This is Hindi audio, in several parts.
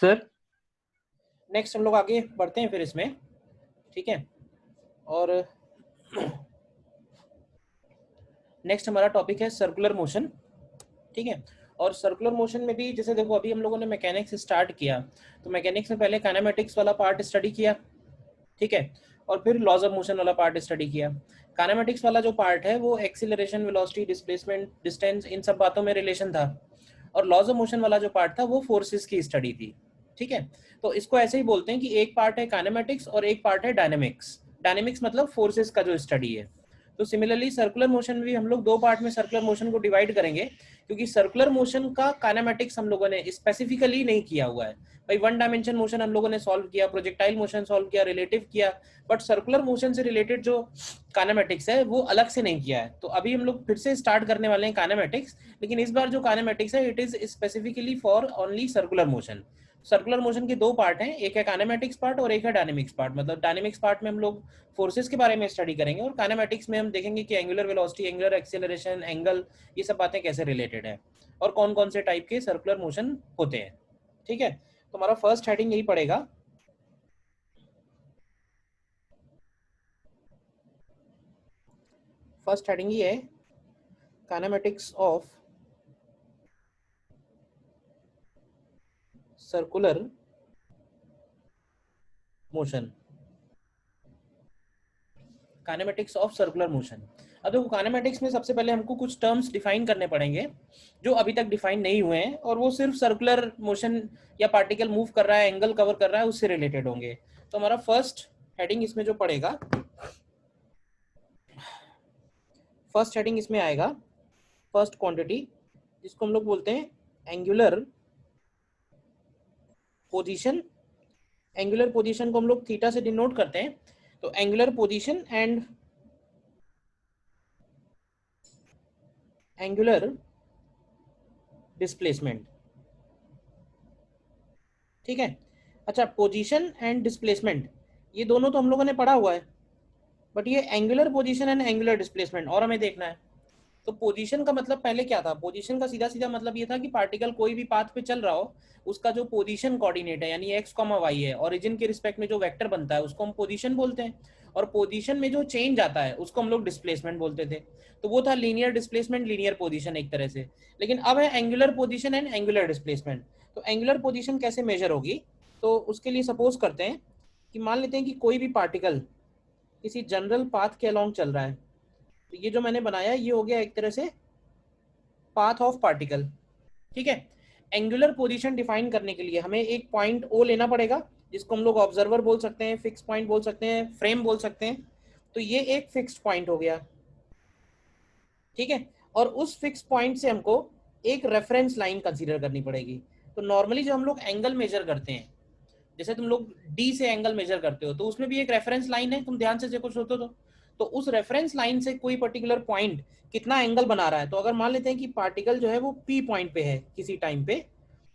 सर। नेक्स्ट हम लोग आगे बढ़ते हैं फिर इसमें, ठीक है। और नेक्स्ट हमारा टॉपिक है सर्कुलर मोशन, ठीक है। और सर्कुलर मोशन में भी जैसे देखो अभी हम लोगों ने मैकेनिक्स स्टार्ट किया, तो मैकेनिक्स में पहले काइनेमेटिक्स वाला पार्ट स्टडी किया, ठीक है। और फिर लॉज ऑफ मोशन वाला पार्ट स्टडी किया। काइनेमेटिक्स वाला जो पार्ट है वो एक्सीलरेशन, वेलोसिटी, डिस्प्लेसमेंट, डिस्टेंस, इन सब बातों में रिलेशन था। और लॉज ऑफ मोशन वाला जो पार्ट था वो फोर्सेस की स्टडी थी, ठीक है। तो इसको ऐसे ही बोलते हैं कि एक पार्ट है काइनेमेटिक्स और एक पार्ट है डायनेमिक्स। डायनेमिक्स मतलब फोर्सेस का जो स्टडी है। तो सिमिलरली सर्कुलर मोशन भी हम लोग दो पार्ट में सर्कुलर मोशन को डिवाइड करेंगे, क्योंकि सर्कुलर मोशन का काइनेमेटिक्स हम लोगों ने स्पेसिफिकली नहीं किया हुआ है। भाई वन डायमेंशन मोशन हम लोगों ने सॉल्व किया, प्रोजेक्टाइल मोशन सॉल्व किया, रिलेटिव किया, बट सर्कुलर मोशन से रिलेटेड जो काइनेमेटिक्स है वो अलग से नहीं किया है। तो अभी हम लोग फिर से स्टार्ट करने वाले हैं काइनेमेटिक्स, लेकिन इस बार जो काइनेमेटिक्स है it is specifically for only circular motion. Circular motion के दो पार्ट हैं, एक है काइनेमेटिक्स पार्ट और एक है डायनेमिक्स पार्ट। मतलब डायनेमिक्स पार्ट में हम लोग फोर्सेस के बारे में स्टडी करेंगे और काइनेमेटिक्स में हम देखेंगे कि angular velocity, angular acceleration, angle, ये सब बातें कैसे रिलेटेड है और कौन कौन से टाइप के सर्कुलर मोशन होते हैं, ठीक है। तो हमारा फर्स्ट हेडिंग यही पड़ेगा, फर्स्ट हेडिंग ये है kinematics of circular motion. Kinematics of circular motion. अब देखो काइनेमेटिक्स में सबसे पहले हमको कुछ टर्म्स डिफाइन करने पड़ेंगे जो अभी तक डिफाइन नहीं हुए हैं, और वो सिर्फ सर्कुलर मोशन या पार्टिकल मूव कर रहा है, एंगल कवर कर रहा है, उससे रिलेटेड होंगे। तो हमारा फर्स्ट हेडिंग इसमें जो पड़ेगा, फर्स्ट हेडिंग इसमें आएगा फर्स्ट क्वांटिटी, जिसको हम लोग बोलते हैं एंगुलर पोजीशन। एंगुलर पोजीशन को हम लोग थीटा से डिनोट करते हैं। तो angular position and angular displacement, ठीक है। अच्छा, पोजीशन एंड डिस्प्लेसमेंट ये दोनों तो हम लोगों ने पढ़ा हुआ है, बट ये angular position and angular displacement और हमें देखना है। तो पोजीशन का मतलब पहले क्या था? पोजीशन का सीधा सीधा मतलब ये था कि पार्टिकल कोई भी पाथ पे चल रहा हो, उसका जो पोजीशन कोऑर्डिनेट है यानी एक्स कॉमा वाई है, ओरिजिन के रिस्पेक्ट में जो वेक्टर बनता है उसको हम पोजीशन बोलते हैं। और पोजीशन में जो चेंज आता है उसको हम लोग डिस्प्लेसमेंट बोलते थे। तो वो था लीनियर डिस्प्लेसमेंट, लीनियर पोजीशन एक तरह से। लेकिन अब है angular position and angular displacement. तो एंगुलर पोजीशन कैसे मेजर होगी? तो उसके लिए सपोज करते हैं कि मान लेते हैं कि कोई भी पार्टिकल किसी जनरल पाथ के अलोंग चल रहा है। तो ये जो मैंने बनाया ये हो गया एक तरह से पाथ ऑफ पार्टिकल, ठीक है। एंगुलर पोजीशन डिफाइन करने के लिए हमें एक पॉइंट ओ लेना पड़ेगा, जिसको हम लोग ऑब्जर्वर बोल सकते हैं, फिक्स पॉइंट बोल सकते हैं, फ्रेम बोल सकते हैं। तो ये एक फिक्स पॉइंट हो गया, ठीक है। और उस फिक्स पॉइंट से हमको एक रेफरेंस लाइन कंसीडर करनी पड़ेगी। तो नॉर्मली जो हम लोग एंगल मेजर करते हैं, जैसे तुम लोग डी से एंगल मेजर करते हो, तो उसमें भी एक रेफरेंस लाइन है, तुम ध्यान से देखो सोचो तो उस रेफरेंस लाइन से कोई पर्टिकुलर पॉइंट कितना एंगल बना रहा है। तो अगर मान लेते हैं कि पार्टिकल जो है वो पी पॉइंट पे है किसी टाइम पे,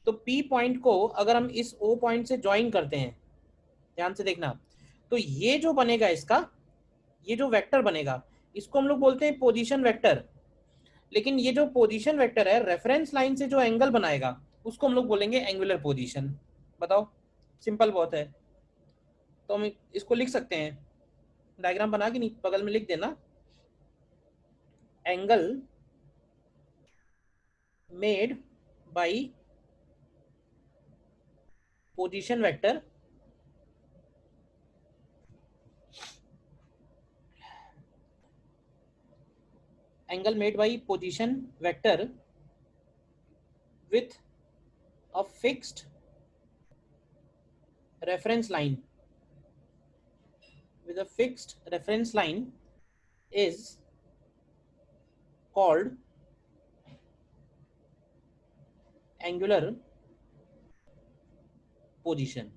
तो पी पॉइंट को अगर हम इस ओ पॉइंट से ज्वाइन करते हैं, ध्यान से देखना, तो ये जो बनेगा इसका, ये जो वेक्टर बनेगा इसको हम लोग बोलते हैं पोजीशन वेक्टर। लेकिन ये जो पोजीशन वेक्टर है रेफरेंस लाइन से जो एंगल बनाएगा उसको हम लोग बोलेंगे एंगुलर पोजीशन। बताओ, सिंपल बहुत है। तो हम इसको लिख सकते हैं, डायग्राम बना के नहीं बगल में लिख देना, angle made by position vector angle made by position vector with a fixed reference line, with a fixed reference line is called angular position।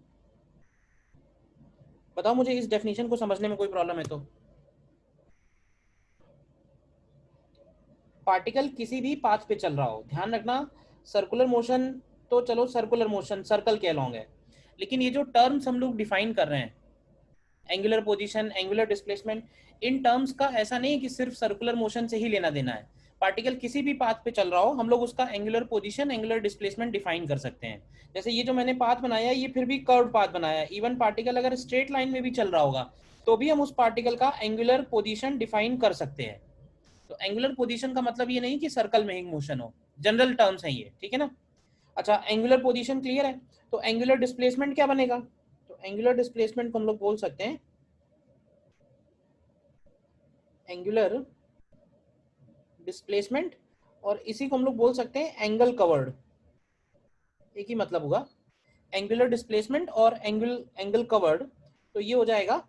बताओ मुझे इस डेफिनेशन को समझने में कोई प्रॉब्लम है तो? पार्टिकल किसी भी पाथ पे चल रहा हो, ध्यान रखना सर्कुलर मोशन तो चलो सर्कुलर मोशन सर्कल के अलोंग है, लेकिन ये जो टर्म्स हम लोग डिफाइन कर रहे हैं, angular position, angular displacement, in terms का ऐसा नहीं है कि सिर्फ सर्कुलर मोशन से ही लेना देना है। पार्टिकल किसी भी पाथ पे चल रहा हो, हम लोग उसका angular position, angular displacement define कर सकते हैं। जैसे ये जो मैंने पाथ बनाया, ये फिर भी कर्व पाथ बनाया है। इवन पार्टिकल अगर स्ट्रेट लाइन में भी चल रहा होगा तो भी हम उस पार्टिकल का एंगुलर पोजीशन डिफाइन कर सकते हैं। तो एंगुलर पोजीशन का मतलब ये नहीं कि सर्कल में ही मोशन हो, जनरल टर्म्स है ये, ठीक है ना। अच्छा, एंगुलर पोजीशन क्लियर है, तो एंगुलर डिस्प्लेसमेंट क्या बनेगा? तो एंगुलर डिस्प्लेसमेंट को हम लोग बोल सकते हैं एंगुलर डिस्प्लेसमेंट, और इसी को हम लोग बोल सकते हैं एंगल कवर्ड। एक ही मतलब होगा, एंगुलर डिस्प्लेसमेंट और एंगल कवर्ड। तो ये हो जाएगा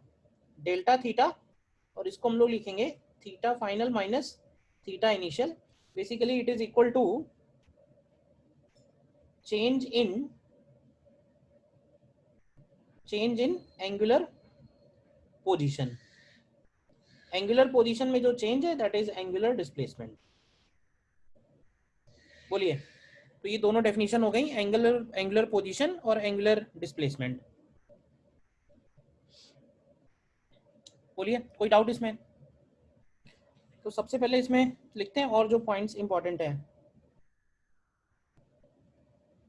डेल्टा थीटा, और इसको हम लोग लिखेंगे theta final minus theta initial. Basically it is equal to change in angular position. Angular position में जो चेंज है दैट इज एंगुलर डिस्प्लेसमेंट। बोलिए, तो ये दोनों डेफिनेशन हो गई, एंगुलर पोजीशन और एंगुलर डिस्प्लेसमेंट। बोलिए, कोई डाउट इसमें? तो सबसे पहले इसमें लिखते हैं और जो पॉइंट्स इंपॉर्टेंट है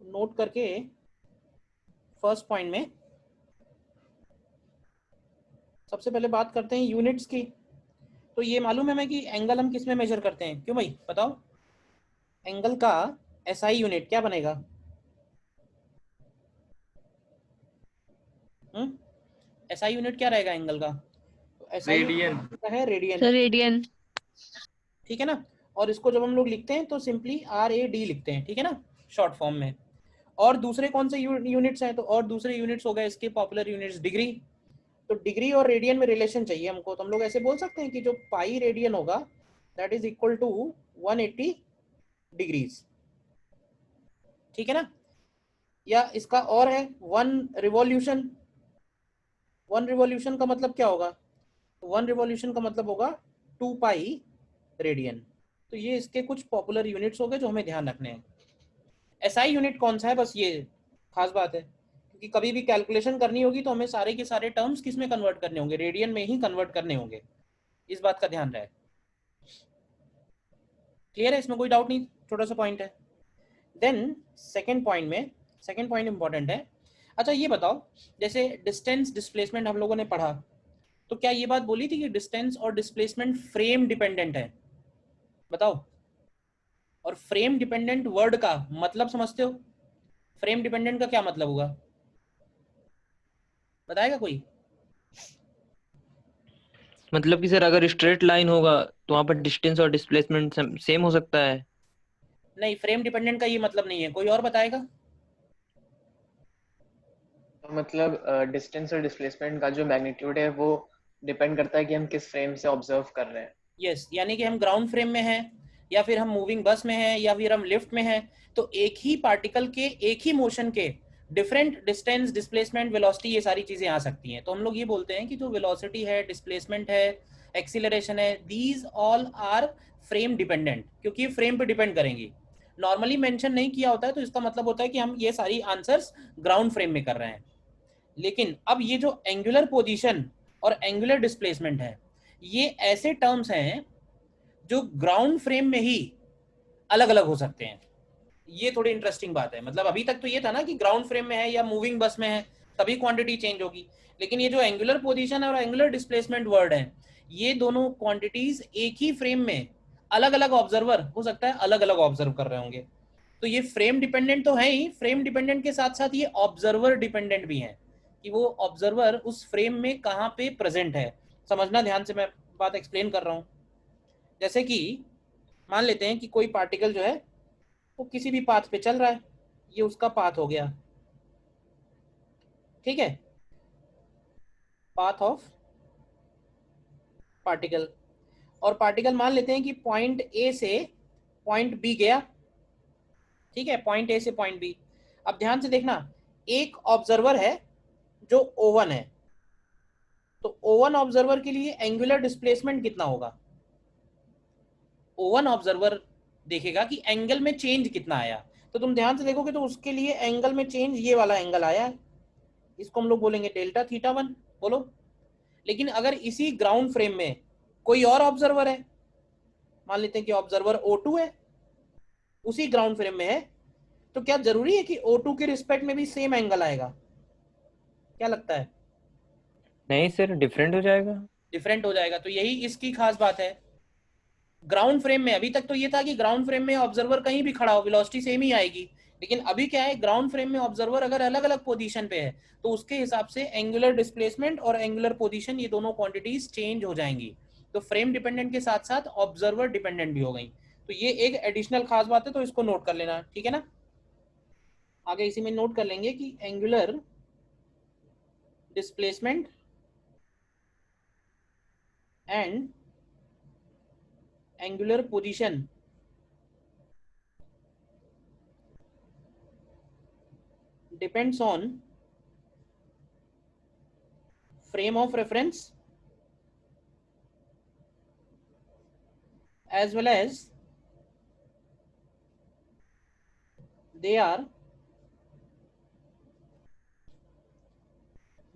नोट करके। फर्स्ट पॉइंट में सबसे पहले बात करते हैं यूनिट्स की। तो ये मालूम है मैं कि एंगल हम किस में मेजर करते हैं? क्यों भाई बताओ, एंगल का एसआई यूनिट क्या बनेगा? एसआई यूनिट क्या रहेगा एंगल का? तो एसआई यूनिट है रेडियन, रेडियन। ठीक है ना। और इसको जब हम लोग लिखते हैं तो सिंपली RAD लिखते हैं, ठीक है ना, शॉर्ट फॉर्म में। और दूसरे कौन से यूनिट्स हैं? तो और दूसरे यूनिट्स हो गए इसके पॉपुलर यूनिट्स, डिग्री। तो डिग्री और रेडियन में रिलेशन चाहिए हमको, तो हम लोग ऐसे बोल सकते हैं कि जो पाई रेडियन होगा that is equal to 180 degrees, ठीक है ना। या इसका और है वन रिवॉल्यूशन। वन रिवॉल्यूशन का मतलब क्या होगा? वन रिवॉल्यूशन का मतलब होगा 2 पाई रेडियन। तो ये इसके कुछ पॉपुलर यूनिट्स हो गए जो हमें ध्यान रखने हैं। एसआई यूनिट कौन सा है, बस ये खास बात है, क्योंकि कभी भी कैलकुलेशन करनी होगी तो हमें सारे के सारे टर्म्स किस में कन्वर्ट करने होंगे? रेडियन में ही कन्वर्ट करने होंगे, इस बात का ध्यान रहे। क्लियर है, इसमें कोई डाउट नहीं, छोटा सा पॉइंट है। देन सेकेंड पॉइंट इंपॉर्टेंट है। अच्छा ये बताओ, जैसे डिस्टेंस डिस्प्लेसमेंट हम लोगों ने पढ़ा, तो क्या ये बात बोली थी कि डिस्टेंस और डिस्प्लेसमेंट फ्रेम डिपेंडेंट है? बताओ। और फ्रेम डिपेंडेंट वर्ड का मतलब समझते हो? फ्रेम डिपेंडेंट का क्या मतलब होगा, बताएगा कोई? मतलब कि सर अगर स्ट्रेट लाइन होगा तो वहां पर डिस्टेंस और डिस्प्लेसमेंट सेम हो सकता है। नहीं, फ्रेम डिपेंडेंट का ये मतलब नहीं है, कोई और बताएगा? तो मतलब डिस्टेंस और डिस्प्लेसमेंट का जो मैग्नीट्यूड है वो डिपेंड करता है कि हम किस फ्रेम से ऑब्जर्व कर रहे हैं। यस, यानी कि हम ग्राउंड फ्रेम में हैं, या फिर हम मूविंग बस में हैं, या फिर हम लिफ्ट में हैं, तो एक ही पार्टिकल के एक ही मोशन के डिफरेंट डिस्टेंस, डिस्प्लेसमेंट, वेलोसिटी, ये सारी चीजें आ सकती हैं। तो हम लोग ये बोलते हैं कि जो वेलोसिटी है, डिस्प्लेसमेंट है, एक्सीलरेशन है, these all are frame dependent, क्योंकि फ्रेम पे डिपेंड करेंगी। नॉर्मली मेंशन नहीं किया होता है तो इसका मतलब होता है कि हम ये सारी आंसर्स ग्राउंड फ्रेम में कर रहे हैं। लेकिन अब ये जो एंगुलर पोजीशन और एंगुलर डिस्प्लेसमेंट है, ये ऐसे टर्म्स हैं जो ग्राउंड फ्रेम में ही अलग अलग हो सकते हैं। ये थोड़ी इंटरेस्टिंग बात है। मतलब अभी तक तो ये था ना कि ग्राउंड फ्रेम में है या मूविंग बस में है तभी क्वांटिटी चेंज होगी, लेकिन ये जो एंगुलर पोजीशन और एंगुलर डिस्प्लेसमेंट वर्ड है, ये दोनों क्वांटिटीज एक ही फ्रेम में अलग अलग ऑब्जर्वर हो सकता है अलग अलग ऑब्जर्व कर रहे होंगे। तो ये फ्रेम डिपेंडेंट तो है ही, फ्रेम डिपेंडेंट के साथ साथ ये ऑब्जर्वर डिपेंडेंट भी है, कि वो ऑब्जर्वर उस फ्रेम में कहाँ पे प्रेजेंट है। समझना ध्यान से, मैं बात एक्सप्लेन कर रहा हूँ। जैसे कि मान लेते हैं कि कोई पार्टिकल जो है वो किसी भी पाथ पे चल रहा है, ये उसका पाथ हो गया, ठीक है, पाथ ऑफ पार्टिकल। और पार्टिकल मान लेते हैं कि पॉइंट ए से पॉइंट बी गया, ठीक है, पॉइंट ए से पॉइंट बी। अब ध्यान से देखना, एक ऑब्जर्वर है जो O1 है, तो O1 ऑब्जर्वर के लिए एंगुलर डिस्प्लेसमेंट कितना होगा? O1 ऑब्जर्वर देखेगा कि एंगल में चेंज कितना आया, तो तुम ध्यान से देखोगे तो उसके लिए एंगल में चेंज ये वाला एंगल आया है, इसको हम लोग बोलेंगे डेल्टा थीटा 1। बोलो। लेकिन अगर इसी ग्राउंड फ्रेम में कोई और ऑब्जर्वर है, मान लेते हैं कि ऑब्जर्वर O2 है, उसी ग्राउंड फ्रेम में है, तो क्या जरूरी है कि O2 के रिस्पेक्ट में भी सेम एंगल आएगा? क्या लगता है? नहीं सर, डिफरेंट हो जाएगा। डिफरेंट हो जाएगा। तो यही इसकी खास बात है। ग्राउंड फ्रेम में अभी तक तो ये था कि ग्राउंड फ्रेम में ऑब्जर्वर कहीं भी खड़ा हो वेलोसिटी सेम ही आएगी, लेकिन अभी क्या है, ग्राउंड फ्रेम में ऑब्जर्वर अगर अलग अलग पोजीशन पे है तो उसके हिसाब से एंगुलर डिस्प्लेसमेंट और एंगुलर पोजीशन, ये दोनों क्वांटिटीज चेंज हो जाएंगी। तो फ्रेम डिपेंडेंट के साथ साथ ऑब्जर्वर डिपेंडेंट भी हो गई। तो ये एक एडिशनल खास बात है, तो इसको नोट कर लेना, ठीक है ना। आगे इसी में नोट कर लेंगे कि angular displacement and angular position depends on frame of reference as well as they are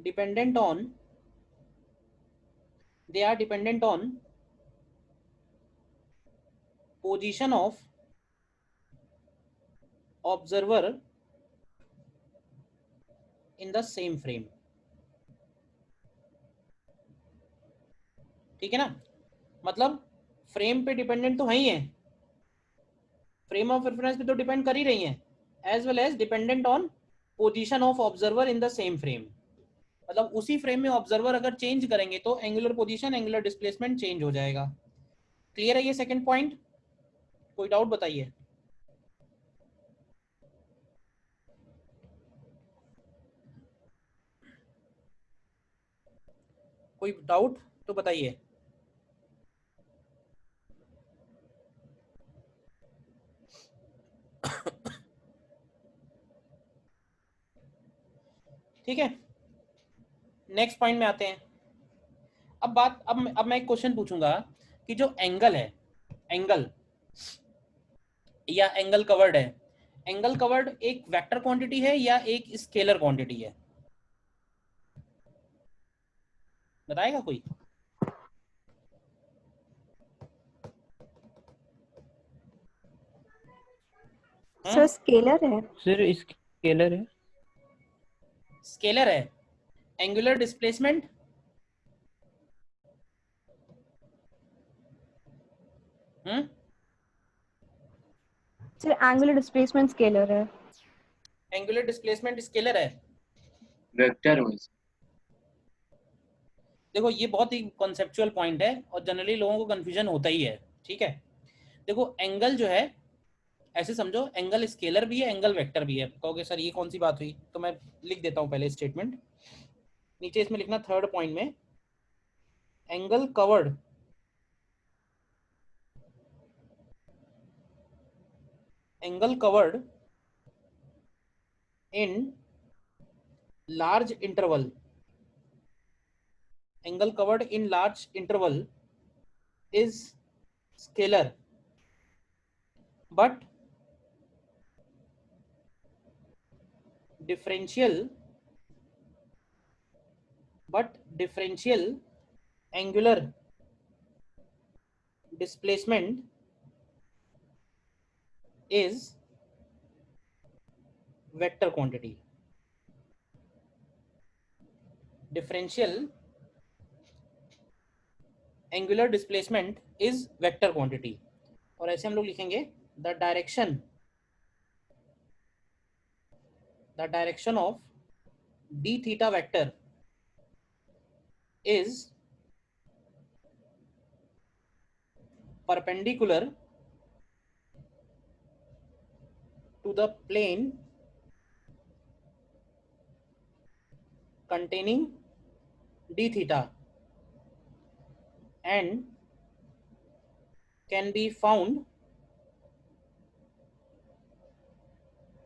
dependent on position of observer in the same frame, ठीक है ना। मतलब फ्रेम पे डिपेंडेंट तो है ही है, फ्रेम ऑफ रेफरेंस पे तो डिपेंड कर ही रही है, as well as dependent on position of observer in the same frame. मतलब उसी फ्रेम में ऑब्जर्वर अगर चेंज करेंगे तो angular position, angular displacement change हो जाएगा। क्लियर है ये सेकंड पॉइंट? कोई डाउट बताइए। कोई डाउट तो बताइए। ठीक है, नेक्स्ट पॉइंट में आते हैं। अब मैं एक क्वेश्चन पूछूंगा कि जो एंगल है, एंगल या एंगल कवर्ड है, एंगल कवर्ड एक वेक्टर क्वांटिटी है या एक स्केलर क्वांटिटी है? बताएगा कोई? सर स्केलर है। सर स्केलर है। स्केलर है। Angular displacement? Sir angular displacement scalar है। एंगुलर डिस्प्लेसमेंट स्केलर है। वेक्टर वाइज देखो ये बहुत ही कॉन्सेप्चुअल पॉइंट है और जनरली लोगों को कंफ्यूजन होता ही है, ठीक है। देखो एंगल जो है, ऐसे समझो, एंगल स्केलर भी है, एंगल वेक्टर भी है। कहोगे सर ये कौन सी बात हुई, तो मैं लिख देता हूं पहले स्टेटमेंट, नीचे इसमें लिखना थर्ड पॉइंट में, angle covered in large interval, angle covered in large interval is scalar, but differential angular displacement is vector quantity. Differential angular displacement is vector quantity. और ऐसे हम लोग लिखेंगे the direction of d theta vector is perpendicular to the plane containing d theta and can be found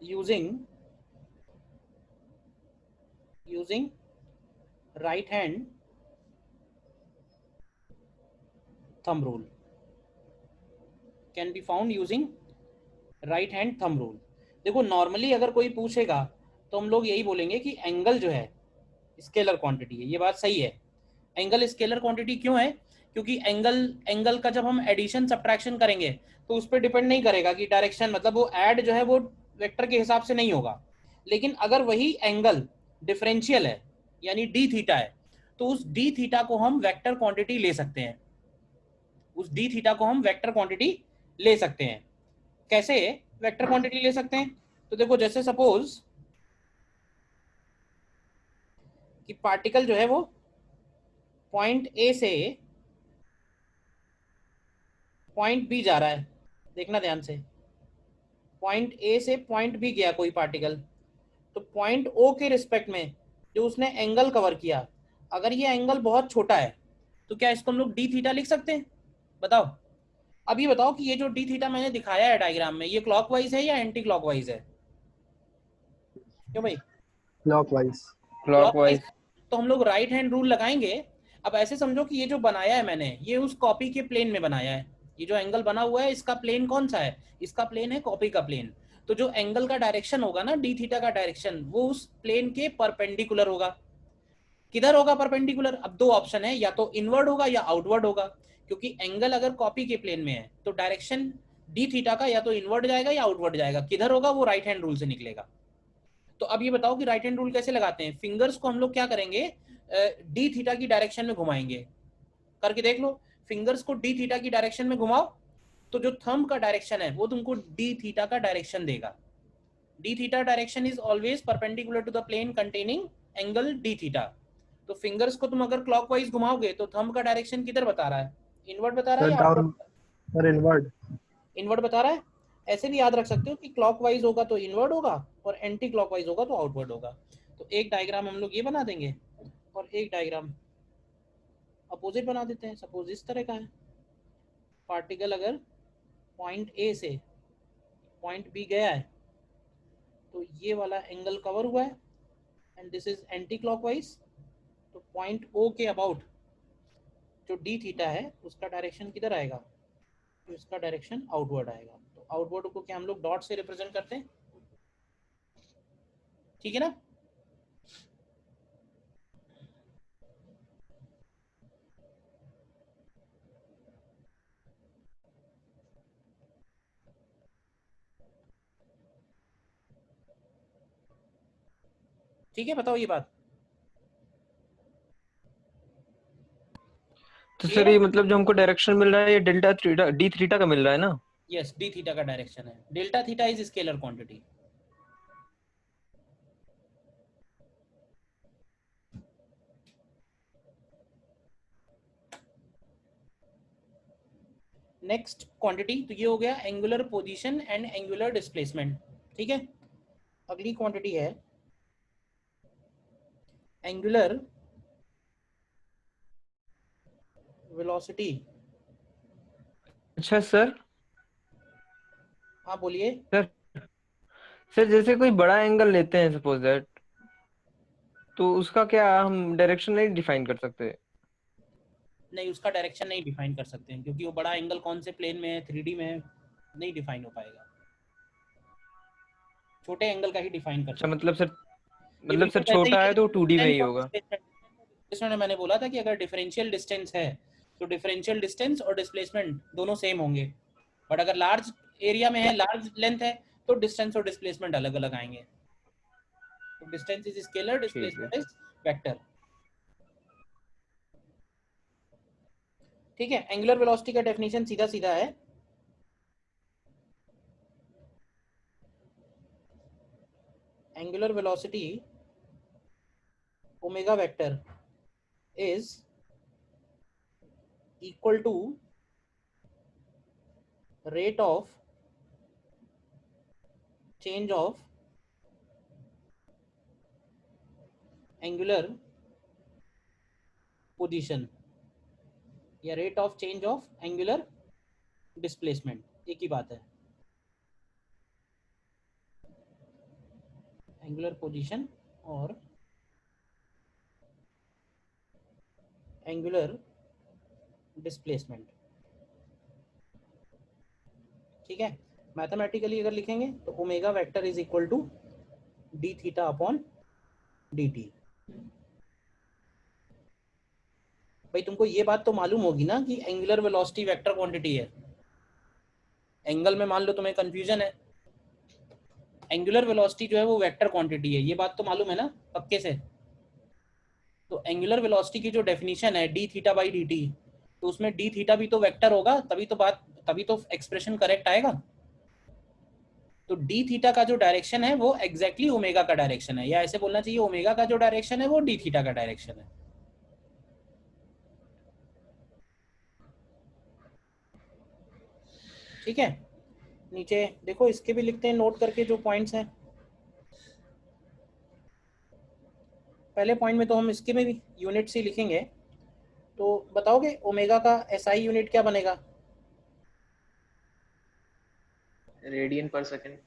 using right hand thumb rule. Can be found using right hand thumb rule. देखो नॉर्मली अगर कोई पूछेगा तो हम लोग यही बोलेंगे कि एंगल जो है स्केलर क्वांटिटी है, ये बात सही है। एंगल स्केलर क्वांटिटी क्यों है? क्योंकि एंगल का जब हम एडिशन सब्ट्रैक्शन करेंगे तो उस पर डिपेंड नहीं करेगा कि डायरेक्शन, मतलब वो ऐड जो है वो वेक्टर के हिसाब से नहीं होगा। लेकिन अगर वही एंगल डिफरेंशियल है यानी डी थीटा है, तो उस डी थीटा को हम वेक्टर क्वांटिटी ले सकते हैं। उस डी थीटा को हम वेक्टर क्वांटिटी ले सकते हैं। कैसे वेक्टर क्वांटिटी ले सकते हैं? तो देखो, जैसे सपोज कि पार्टिकल जो है वो पॉइंट ए से पॉइंट बी जा रहा है, देखना ध्यान से, पॉइंट ए से पॉइंट बी गया कोई पार्टिकल, तो पॉइंट ओ के रिस्पेक्ट में जो उसने एंगल कवर किया, अगर ये एंगल बहुत छोटा है तो क्या इसको हम लोग डी थीटा लिख सकते हैं? बताओ। अब ये बताओ कि ये जो डी थीटा मैंने दिखाया है डायग्राम में, ये क्लॉकवाइज है या एंटी क्लॉकवाइज है? क्यों भाई? क्लॉकवाइज। क्लॉकवाइज। क्लॉकवाइज। तो हम लोग राइट हैंड रूल लगाएंगे। अब ऐसे समझो कि ये जो बनाया है मैंने, ये उस कॉपी के प्लेन में बनाया है। ये जो एंगल बना हुआ है, इसका प्लेन कौन सा है? इसका प्लेन है कॉपी का प्लेन। तो जो एंगल का डायरेक्शन होगा ना, डी थीटा का डायरेक्शन, वो उस प्लेन के परपेंडिकुलर होगा। किधर होगा परपेंडिकुलर? अब दो ऑप्शन है, या तो इनवर्ड होगा या आउटवर्ड होगा। क्योंकि एंगल अगर कॉपी के प्लेन में है तो डायरेक्शन डी थीटा का या तो इनवर्ड जाएगा या आउटवर्ड जाएगा। किधर होगा? वो राइट हैंड रूल से निकलेगा। तो अब ये बताओ कि राइट हैंड रूल कैसे लगाते हैं? फिंगर्स को हम लोग क्या करेंगे, डी थीटा की डायरेक्शन में घुमाएंगे। करके देख लो, फिंगर्स को डी थीटा की डायरेक्शन में घुमाओ, तो जो थंब का डायरेक्शन है वो तुमको डी थीटा का डायरेक्शन देगा। D theta direction is always perpendicular to the plane containing angle d theta. तो फिंगर्स को तुम अगर क्लॉकवाइज घुमाओगे तो थंब का डायरेक्शन किधर बता रहा है? इनवर्ड बता रहा है सर या down, outward? Sir inward. Inward बता रहा है। ऐसे भी याद रख सकते हो कि क्लॉकवाइज होगा तो इनवर्ड होगा और एंटी क्लॉकवाइज होगा तो आउटवर्ड होगा। तो एक डायग्राम हम लोग ये बना देंगे और एक डायग्राम अपोजिट बना देते हैं। सपोज इस तरह का है, पार्टिकल अगर पॉइंट ए से पॉइंट बी गया है तो ये वाला एंगल कवर हुआ है and this is anti clockwise. तो पॉइंट ओ के अबाउट जो डी थीटा है उसका डायरेक्शन किधर आएगा? तो इसका डायरेक्शन आउटवर्ड आएगा। तो आउटवर्ड को क्या हम लोग डॉट से रिप्रेजेंट करते हैं? ठीक है ना? ठीक है, बताओ ये बात तो क्लियर सर है? ये मतलब जो हमको डायरेक्शन मिल रहा है ये डेल्टा थीटा डी थीटा का मिल रहा है ना? यस, डी थीटा का डायरेक्शन है। Delta theta is scalar quantity. Next quantity तो ये हो गया angular position and angular displacement. ठीक है, अगली क्वांटिटी है एंगुलर वेलोसिटी। अच्छा सर। हाँ बोलिए। सर सर जैसे कोई बड़ा एंगल लेते हैं सपोज दैट, तो उसका क्या हम डायरेक्शन नहीं डिफाइन कर सकते? नहीं, उसका डायरेक्शन नहीं डिफाइन कर सकते हैं क्योंकि वो बड़ा एंगल कौन से प्लेन में है, 3D में है, नहीं डिफाइन हो पाएगा। छोटे एंगल का ही डिफाइन कर अच्छा सकते मतलब सर, हैं। ये मतलब सर बिल्कुल वैसे ही छोटा है है तो 2D में डिस्टेंस ही और होगा। डिस्प्लेसमेंट। मैंने बोला था कि अगर डिफरेंशियल डिस्टेंस है तो डिफरेंशियल डिस्टेंस और डिस्प्लेसमेंट दोनों सेम होंगे। बट अगर लार्ज एरिया में है, लार्ज लेंथ है, तो डिस्टेंस और डिस्प्लेसमेंट अलग अलग आएंगे। तो डिस्टेंस इज स्केलर, ठीक है। Displacement is vector. ठीक है, एंगुलर वेलोसिटी का डेफिनेशन सीधा सीधा है, angular velocity omega vector is equal to rate of change of angular position या rate of change of angular displacement, एक ही बात है। angular position और angular displacement। ठीक है, मैथमेटिकली अगर लिखेंगे तो omega vector is equal to d theta upon D t. भाई तुमको ये बात तो मालूम होगी ना कि एंगुलर वेलोसिटी वेक्टर क्वांटिटी है। एंगल में मान लो तुम्हें कंफ्यूजन है, एंगुलर वेलोसिटी जो है वो वेक्टर क्वांटिटी है, ये बात तो मालूम है ना पक्के से। तो एंगुलर वेलोसिटी की जो डेफिनेशन है D theta by d T, तो उसमें डी थीटा भी तो वेक्टर होगा, तभी तो एक्सप्रेशन करेक्ट आएगा। तो डी थीटा का जो डायरेक्शन है वो एग्जैक्टली ओमेगा का डायरेक्शन है, या ऐसे बोलना चाहिए ओमेगा का जो डायरेक्शन है वो डी थीटा का डायरेक्शन है। ठीक है, नीचे देखो इसके भी लिखते हैं नोट करके जो पॉइंट्स हैं। पहले पॉइंट में तो हम इसके में भी यूनिट्स ही लिखेंगे। तो बताओगे ओमेगा का एसआई यूनिट क्या बनेगा? रेडियन पर सेकंड।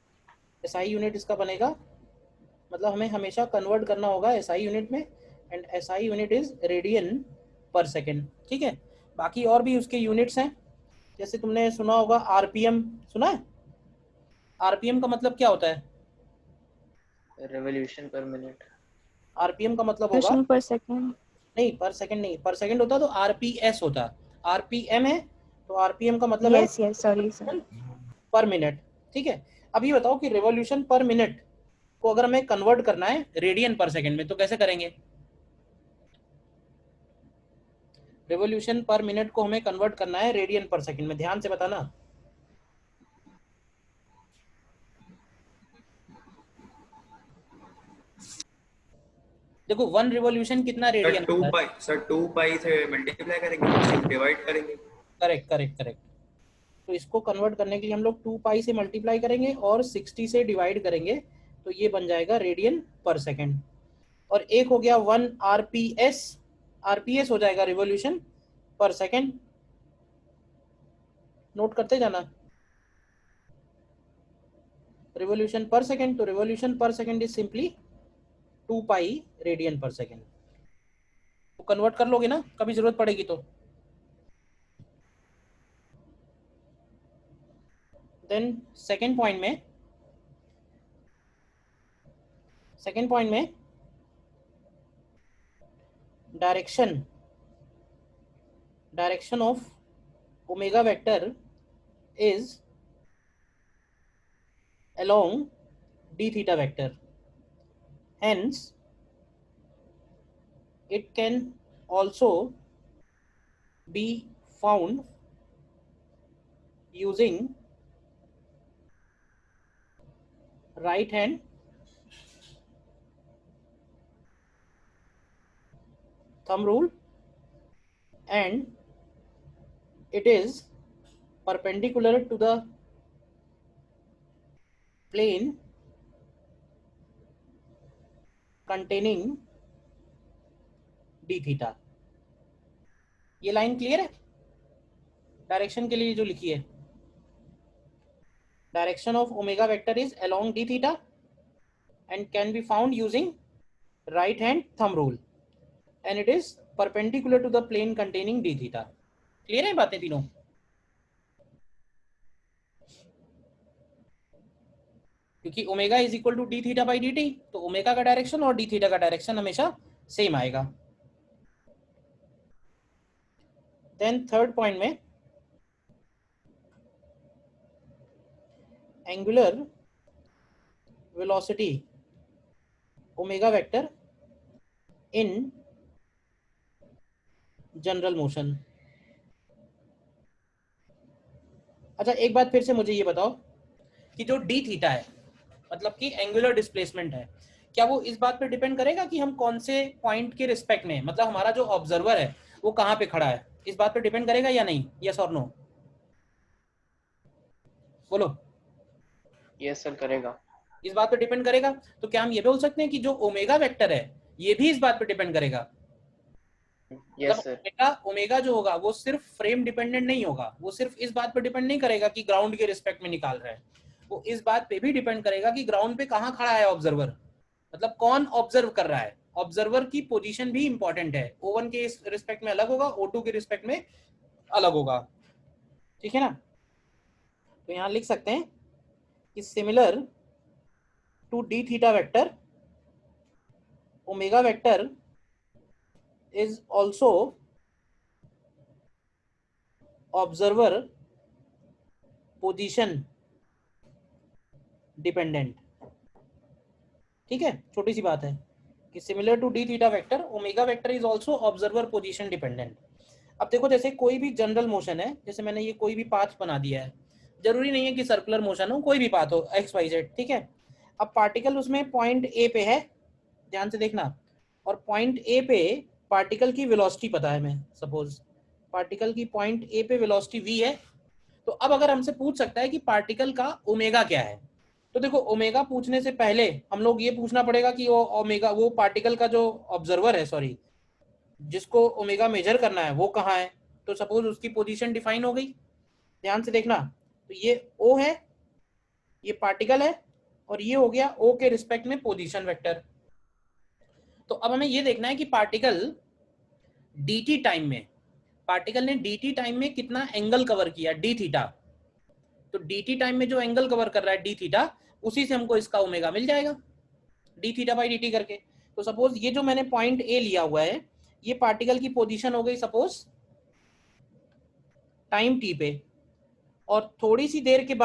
एसआई यूनिट इसका बनेगा, मतलब हमें हमेशा कन्वर्ट करना होगा एसआई यूनिट में, and SI unit is radian पर सेकंड। ठीक है, बाकी और भी उसके यूनिट्स हैं, जैसे तुमने सुना होगा आरपीएम, सुना है? आरपीएम का मतलब क्या होता है? रेवोल्यूशन पर मिनट। आरपीएम का मतलब होगा, रेवोल्यूशन पर सेकंड। नहीं पर सेकंड नहीं, पर सेकंड होता तो आरपीएस होता, आरपीएम है तो आरपीएम का मतलब है यस यस, सॉरी सर। पर मिनट। ठीक है, अब ये बताओ कि रिवॉल्यूशन पर मिनट को अगर हमें कन्वर्ट करना है रेडियन पर सेकंड में तो कैसे करेंगे? रिवॉल्यूशन पर मिनट को हमें कन्वर्ट करना है रेडियन पर सेकंड में, ध्यान से बताना। देखो 1 रिवॉल्यूशन कितना सर रेडियन टू होता है? पाई सर 2 पाई से मल्टीप्लाई करेंगे, डिवाइड करेंगे। Correct correct correct. तो इसको कन्वर्ट करने के लिए हम लोग 2 पाई से मल्टीप्लाई करेंगे और 60 से डिवाइड करेंगे, तो ये बन जाएगा रेडियन पर सेकंड। और एक हो गया 1 आरपीएस, आरपीएस हो जाएगा रिवॉल्यूशन पर सेकंड। नोट करते जाना, रिवॉल्यूशन पर सेकंड, तो रिवॉल्यूशन पर second is simply 2 pi radian पर सेकंड। तो कन्वर्ट कर लोगे ना कभी जरूरत पड़ेगी तो। देन सेकंड पॉइंट में direction of omega vector is along d theta vector, hence it can also be found using right hand thumb rule, and it is perpendicular to the plane containing d theta। ये लाइन क्लियर है डायरेक्शन के लिए जो लिखी है? Direction of omega vector is along d theta and can be found using right hand thumb rule, and it is perpendicular to the plane containing d theta। Clear है बातें तीनों? क्योंकि omega is equal to d theta by d T, तो ओमेगा का डायरेक्शन और डी थीटा का डायरेक्शन हमेशा सेम आएगा। देन थर्ड पॉइंट में angular velocity omega vector in general motion. अच्छा एक बात फिर से मुझे ये बताओ कि जो डी थीटा है मतलब कि एंगुलर डिस्प्लेसमेंट है, क्या वो इस बात पे डिपेंड करेगा कि हम कौन से पॉइंट के रिस्पेक्ट में, मतलब हमारा जो ऑब्जर्वर है वो कहाँ पे खड़ा है, इस बात पे डिपेंड करेगा या नहीं? यस और नो बोलो। यस सर करेगा। इस बात पे डिपेंड करेगा। तो क्या हम ये बोल सकते हैं कि जो ओमेगा वेक्टर है ये भी इस बात पे डिपेंड करेगा? Yes sir. ओमेगा जो होगा वो सिर्फ फ्रेम डिपेंडेंट नहीं होगा, वो सिर्फ इस बात पे डिपेंड नहीं करेगा कि ग्राउंड के रिस्पेक्ट में निकाल रहा है, वो इस बात पे भी डिपेंड करेगा कि ग्राउंड पे कहाँ खड़ा है ऑब्जर्वर, मतलब कौन ऑब्जर्व कर रहा है। ऑब्जर्वर की पोजीशन भी इंपॉर्टेंट है, O1 के रिस्पेक्ट में अलग होगा, O2 के रिस्पेक्ट में अलग होगा। ठीक है ना? तो यहां लिख सकते हैं कि similar to d theta vector omega vector is also observer position dependent. ठीक है, छोटी सी बात है कि similar to d theta vector, omega vector is also observer position dependent. अब देखो जैसे कोई भी जनरल मोशन है, जैसे मैंने ये कोई भी पाथ बना दिया है, जरूरी नहीं है कि सर्कुलर मोशन हो, कोई भी पाथ हो एक्स वाई जेड, ठीक है। अब पार्टिकल उसमें पॉइंट ए पे है, ध्यान से देखना, और पॉइंट ए पे पार्टिकल की वेलोसिटी पता है, मैं सपोज पार्टिकल की पॉइंट ए पे वेलोसिटी वी है। तो अब अगर हमसे पूछ सकता है कि पार्टिकल का ओमेगा क्या है, तो देखो ओमेगा पूछने से पहले हम लोग ये पूछना पड़ेगा कि वो ओमेगा, वो पार्टिकल का जो ऑब्जर्वर है, सॉरी, जिसको ओमेगा मेजर करना है वो कहाँ है। तो सपोज उसकी पोजीशन डिफाइन हो गई, ध्यान से देखना, तो ये ओ है, ये पार्टिकल है, और ये हो गया ओ के रिस्पेक्ट में पोजीशन वेक्टर। तो अब हमें ये देखना है कि पार्टिकल dt टाइम में, पार्टिकल ने dt टाइम में कितना एंगल कवर किया, d थीटा। तो dt टाइम में जो एंगल कवर कर रहा है d थीटा, उसी से हमको इसका ओमेगा मिल जाएगा d थीटा बाई dt करके। तो सपोज ये जो मैंने पॉइंट ए लिया हुआ है, ये पार्टिकल की पोजीशन हो गई सपोज टाइम t पे, और थोड़ी सी देर के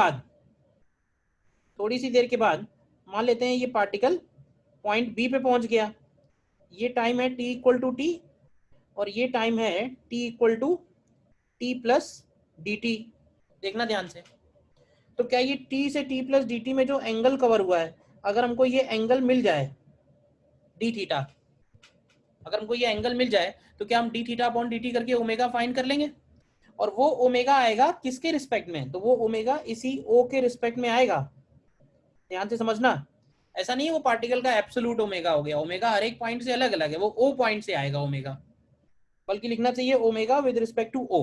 बाद मान लेते हैं ये पार्टिकल पॉइंट बी पे पहुंच गया, ये टाइम है t इक्वल टू टी, और ये टाइम है t equal to t plus d t. देखना ध्यान से, तो क्या ये t से t प्लस डी टी में जो एंगल कवर हुआ है, अगर हमको ये एंगल मिल जाए डी थीटा, अगर हमको ये एंगल मिल जाए, तो क्या हम D theta upon D T करके ओमेगा फाइंड कर लेंगे, और वो ओमेगा आएगा किसके रिस्पेक्ट में, तो वो ओमेगा इसी ओ के रिस्पेक्ट में आएगा। ध्यान से समझना, ऐसा नहीं है वो पार्टिकल का एब्सोल्यूट ओमेगा हो गया, ओमेगा हर एक पॉइंट से अलग अलग है, वो ओ पॉइंट से आएगा ओमेगा, बल्कि लिखना चाहिए omega with respect to O.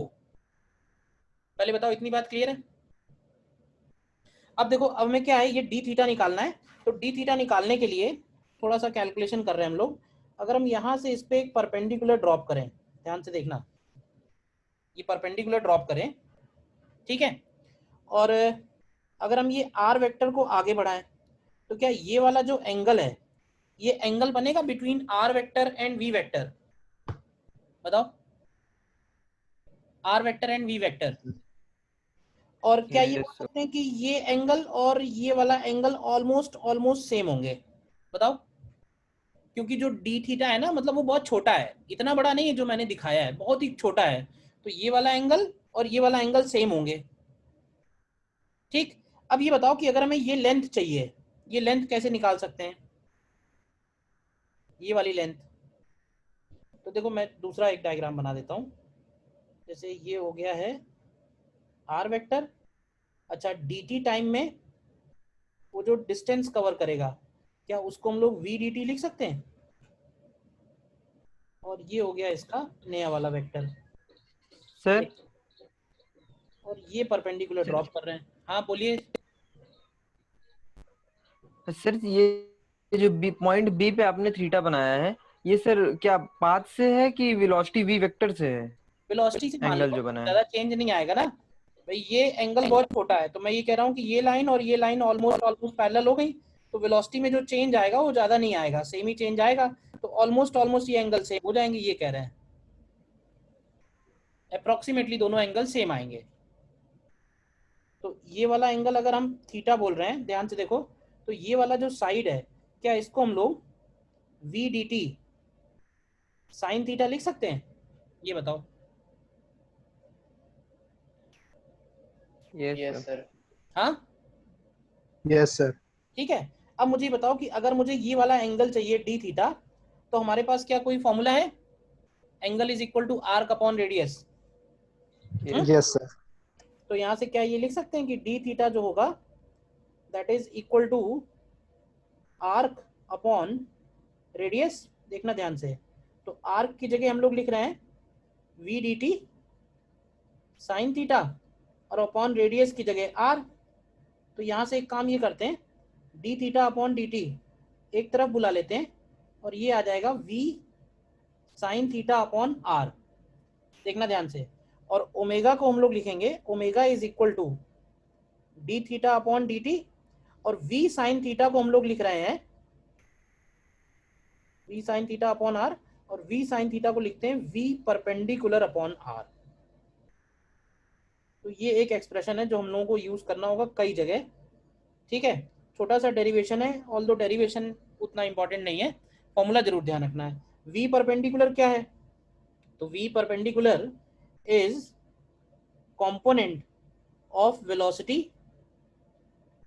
पहले बताओ इतनी बात क्लियर है। अब देखो, अब हमें क्या है, ये डी थीटा निकालना है, तो डी थीटा निकालने के लिए थोड़ा सा कैलकुलेशन कर रहे हैं हम लोग। अगर हम यहाँ से इस पे एक परपेंडिकुलर ड्रॉप करें, ध्यान से देखना, ये परपेंडिकुलर ड्रॉप करें, ठीक है, और अगर हम ये आर वेक्टर को आगे बढ़ाएं, तो क्या ये वाला जो एंगल है, ये एंगल बनेगा between R vector and V vector, बताओ, R vector and V vector. और क्या ये बोल यस सर। सकते हैं कि ये एंगल और ये वाला एंगल ऑलमोस्ट सेम होंगे, बताओ, क्योंकि जो डी थीटा है ना, मतलब वो बहुत छोटा है, इतना बड़ा नहीं है जो मैंने दिखाया है, बहुत ही छोटा है, तो ये वाला एंगल और ये वाला एंगल सेम होंगे। ठीक, अब ये बताओ कि अगर हमें ये लेंथ चाहिए, ये लेंथ कैसे निकाल सकते हैं, ये वाली लेंथ। तो देखो मैं दूसरा एक डायग्राम बना देता हूँ, जैसे ये हो गया है आर वेक्टर, अच्छा डी टी टाइम में वो जो डिस्टेंस कवर करेगा, क्या उसको हम लोग वी डी टी लिख सकते हैं, और ये हो गया इसका नया वाला वेक्टर, सर और ये परपेंडिकुलर ड्रॉप कर रहे हैं। हाँ बोलिए। सर ये जो बी पॉइंट बी पे आपने थीटा बनाया है, ये सर क्या पाथ से है कि वेलोसिटी वी वेक्टर से है? वेलोसिटी से मान एंगल लो, जो बना है। ज्यादा चेंज नहीं आएगा ना भाई, ये एंगल बहुत छोटा है, तो मैं ये कह रहा हूँ कि ये लाइन और ये लाइन ऑलमोस्ट पैरेलल हो गई, तो वेलोसिटी में जो चेंज आएगा वो ज्यादा नहीं आएगा, सेम ही चेंज आएगा, तो ऑलमोस्ट ये एंगल सेम हो जाएंगे, ये कह रहे हैं अप्रोक्सीमेटली दोनों एंगल सेम आएंगे। तो ये वाला एंगल अगर हम थीटा बोल रहे हैं, ध्यान से देखो, तो ये वाला जो साइड है, क्या इसको हम लोग v d t sine theta लिख सकते हैं, ये बताओ। Yes yes sir. सर। हाँ Yes, sir. ठीक है। अब मुझे बताओ कि अगर मुझे ये वाला एंगल चाहिए डी थीटा, तो हमारे पास क्या कोई फॉर्मूला है, angle is equal to arc upon radius. Yes, sir. तो यहाँ से क्या ये लिख सकते हैं कि डी थीटा जो होगा that is equal to arc upon radius. देखना ध्यान से, तो आर्क की जगह हम लोग लिख रहे हैं v d t sine theta, और अपॉन रेडियस की जगह आर। तो यहाँ से एक काम ये करते हैं, d theta upon D t एक तरफ बुला लेते हैं, और ये आ जाएगा v sine theta upon r. देखना ध्यान से, और ओमेगा को हम लोग लिखेंगे, omega is equal to d theta upon D t, और वी साइन थीटा को हम लोग लिख रहे हैं v sine theta upon r, और वी साइन थीटा को लिखते हैं वी परपेंडिकुलर अपॉन आर। तो ये एक एक्सप्रेशन है जो हम लोगों को यूज करना होगा कई जगह, ठीक है। छोटा सा डेरिवेशन है, ऑल्दो डेरिवेशन उतना इंपॉर्टेंट नहीं है, फॉर्मूला जरूर ध्यान रखना है। v परपेंडिकुलर क्या है? तो v perpendicular is component of velocity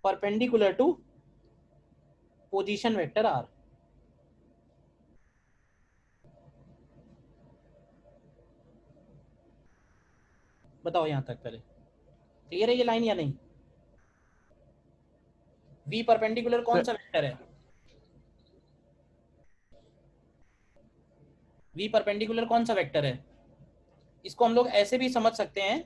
perpendicular to position vector r। बताओ यहां तक पहले क्लियर है ये लाइन या नहीं? v परपेंडिकुलर कौन सा वेक्टर है? v परपेंडिकुलर कौन सा वेक्टर है? इसको हम लोग ऐसे भी समझ सकते हैं,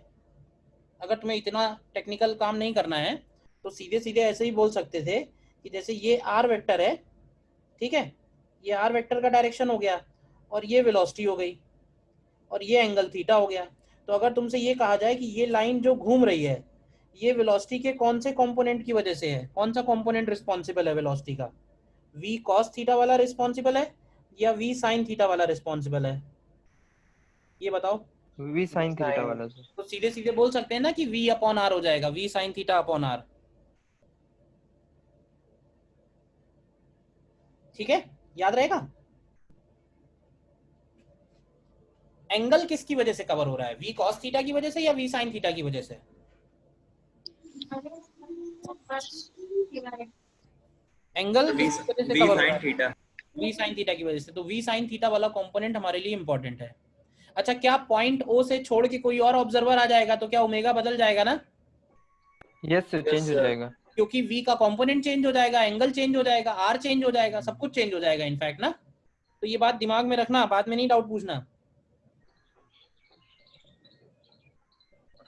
अगर तुम्हें इतना टेक्निकल काम नहीं करना है तो सीधे सीधे ऐसे ही बोल सकते थे कि जैसे ये r वेक्टर है, ठीक है, ये r वेक्टर का डायरेक्शन हो गया और ये वेलोसिटी हो गई और ये एंगल थीटा हो गया। तो अगर तुमसे ये कहा जाए कि ये लाइन जो घूम रही है ये वेलोसिटी के कौन से कंपोनेंट की वजह से है, कौन सा कंपोनेंट रिस्पॉन्सिबल है वेलोसिटी का? v cos थीटा वाला रिस्पॉन्सिबल है या v sin थीटा वाला रिस्पॉन्सिबल है? ये बताओ। v sin थीटा वाला सर। तो सीधे सीधे बोल सकते हैं ना कि v अपॉन r हो जाएगा, v sin theta upon r, ठीक है, याद रहेगा। एंगल किसकी वजह से कवर हो रहा है, v cos थीटा की वजह से या v sin थीटा की वजह से? एंगल वी किसकी वजह से वी कवर हो रहा साइन है? थीटा। v sin थीटा की वजह से। तो v sin थीटा वाला कंपोनेंट हमारे लिए इंपॉर्टेंट है। अच्छा, क्या पॉइंट O से छोड़ के कोई और ऑब्जर्वर आ जाएगा तो क्या ओमेगा बदल जाएगा ना? यस सर, चेंज हो जाएगा। क्योंकि v का कंपोनेंट चेंज हो जाएगा, एंगल चेंज हो जाएगा, r चेंज हो जाएगा, सब कुछ चेंज हो जाएगा इनफैक्ट ना। तो ये बात दिमाग में रखना, बाद में नहीं डाउट पूछना।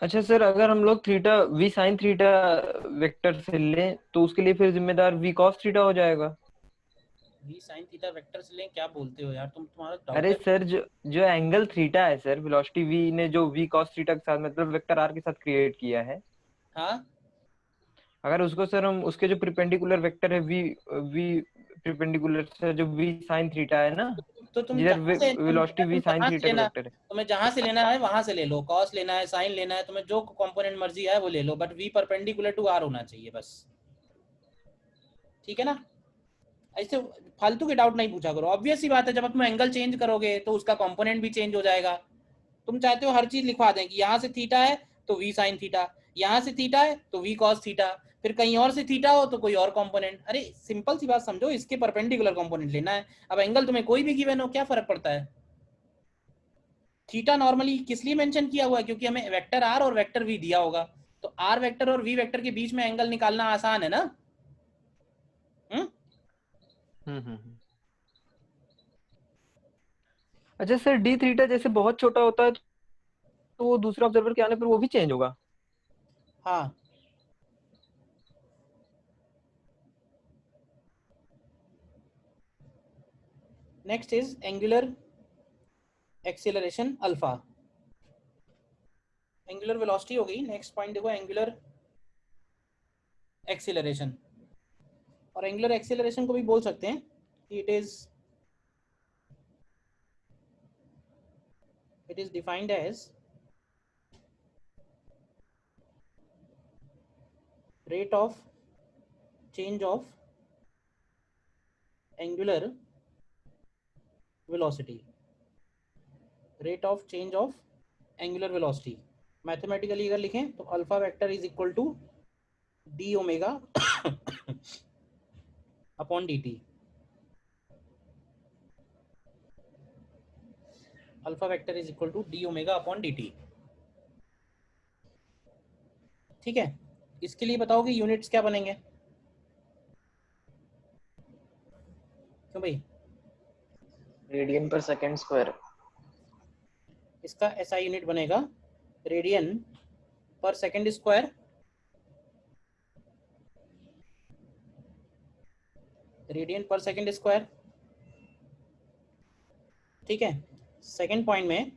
अच्छा सर, अगर हम लोग theta v sin theta vector से लें तो उसके लिए फिर जिम्मेदार v cos थीटा हो जाएगा। v sin थीटा वेक्टर से लें, क्या बोलते हो यार तुम, तुम्हारा डाउट अरे है? सर, जो जो एंगल थीटा है सर, वेलोसिटी v ने जो v cos थीटा के साथ मतलब वेक्टर r के साथ क्रिएट किया है, हाँ, अगर उसको सर हम उसके जो परपेंडिकुलर वेक्टर है v परपेंडिकुलर से जो v sin थीटा है ना, तो तुम जिधर जहां से तुम वेलोसिटी तुम v sin जहां से थीटा का लेना, वेक्टर है। तुम्हें जहां से लेना है वहां से ले लो, कॉस लेना है, साइन लेना है, तुम्हें जो कंपोनेंट मर्जी है वो ले लो, but v perpendicular to r होना चाहिए बस, ठीक है ना। ऐसे फालतू के डाउट नहीं पूछा करो, ऑब्वियस सी बात है, जब तुम एंगल चेंज करोगे तो उसका कंपोनेंट भी चेंज हो जाएगा। तुम चाहते हो हर चीज लिखवा दें कि यहाँ से थीटा है तो v sin थीटा, यहाँ से थीटा है तो v cos थीटा, फिर कहीं और से थीटा हो तो कोई और कंपोनेंट। अरे सिंपल सी बात समझो, इसके परपेंडिकुलर कंपोनेंट लेना है। अब एंगल तुम्हें कोई भी गिवन हो, क्या फर्क पड़ता है? थीटा नॉर्मली किस लिए मेंशन किया हुआ है? क्योंकि हमें वेक्टर r और वेक्टर v दिया होगा, तो r वेक्टर और v वेक्टर के बीच में एंगल निकालना आसान है ना। हम्म। अच्छा सर, डी थीटा जैसे बहुत छोटा होता है तो वो दूसरे ऑब्जर्वर के आने पर वो भी चेंज होगा। हाँ, next is angular acceleration alpha. Angular velocity हो गई, नेक्स्ट पॉइंट देखो एंगुलर एक्सीलरेशन। और एंगुलर एक्सीलरेशन को भी बोल सकते हैं कि it is defined as rate of change of angular velocity, rate of change of angular velocity। Mathematically अगर लिखें तो alpha vector is equal to d omega upon D t. Alpha vector is equal to d omega upon D t, ठीक है। इसके लिए बताओ कि यूनिट्स क्या बनेंगे? क्यों भाई? रेडियन पर सेकंड स्क्वायर। इसका ऐसा यूनिट बनेगा रेडियन पर सेकंड स्क्वायर, रेडियन पर सेकंड स्क्वायर, ठीक है। सेकंड पॉइंट में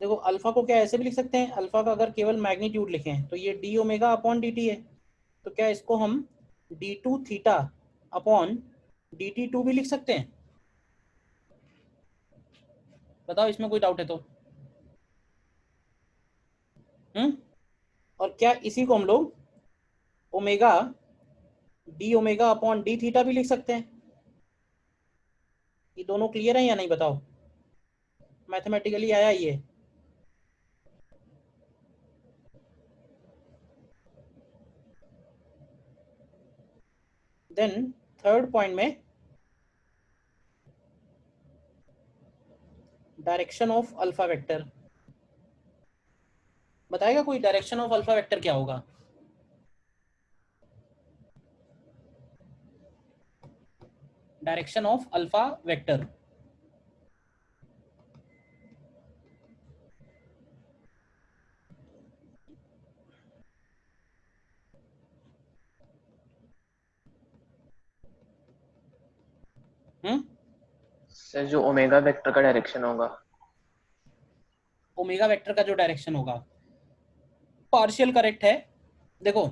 देखो, अल्फा को क्या ऐसे भी लिख सकते हैं, अल्फा का अगर केवल मैग्नीट्यूड लिखें तो ये d omega upon D t है, तो क्या इसको हम d two theta upon D t two भी लिख सकते हैं? बताओ इसमें कोई डाउट है तो। और क्या इसी को हम लोग omega d omega upon d theta भी लिख सकते हैं? ये दोनों क्लियर है या नहीं बताओ? मैथमेटिकली आया ये? देन थर्ड पॉइंट में डायरेक्शन ऑफ अल्फा वेक्टर बताएगा कोई? डायरेक्शन ऑफ अल्फा वेक्टर क्या होगा? Direction of alpha vector sir जो ओमेगा वेक्टर का डायरेक्शन होगा, ओमेगा वेक्टर का जो डायरेक्शन होगा, पार्शियल करेक्ट है। देखो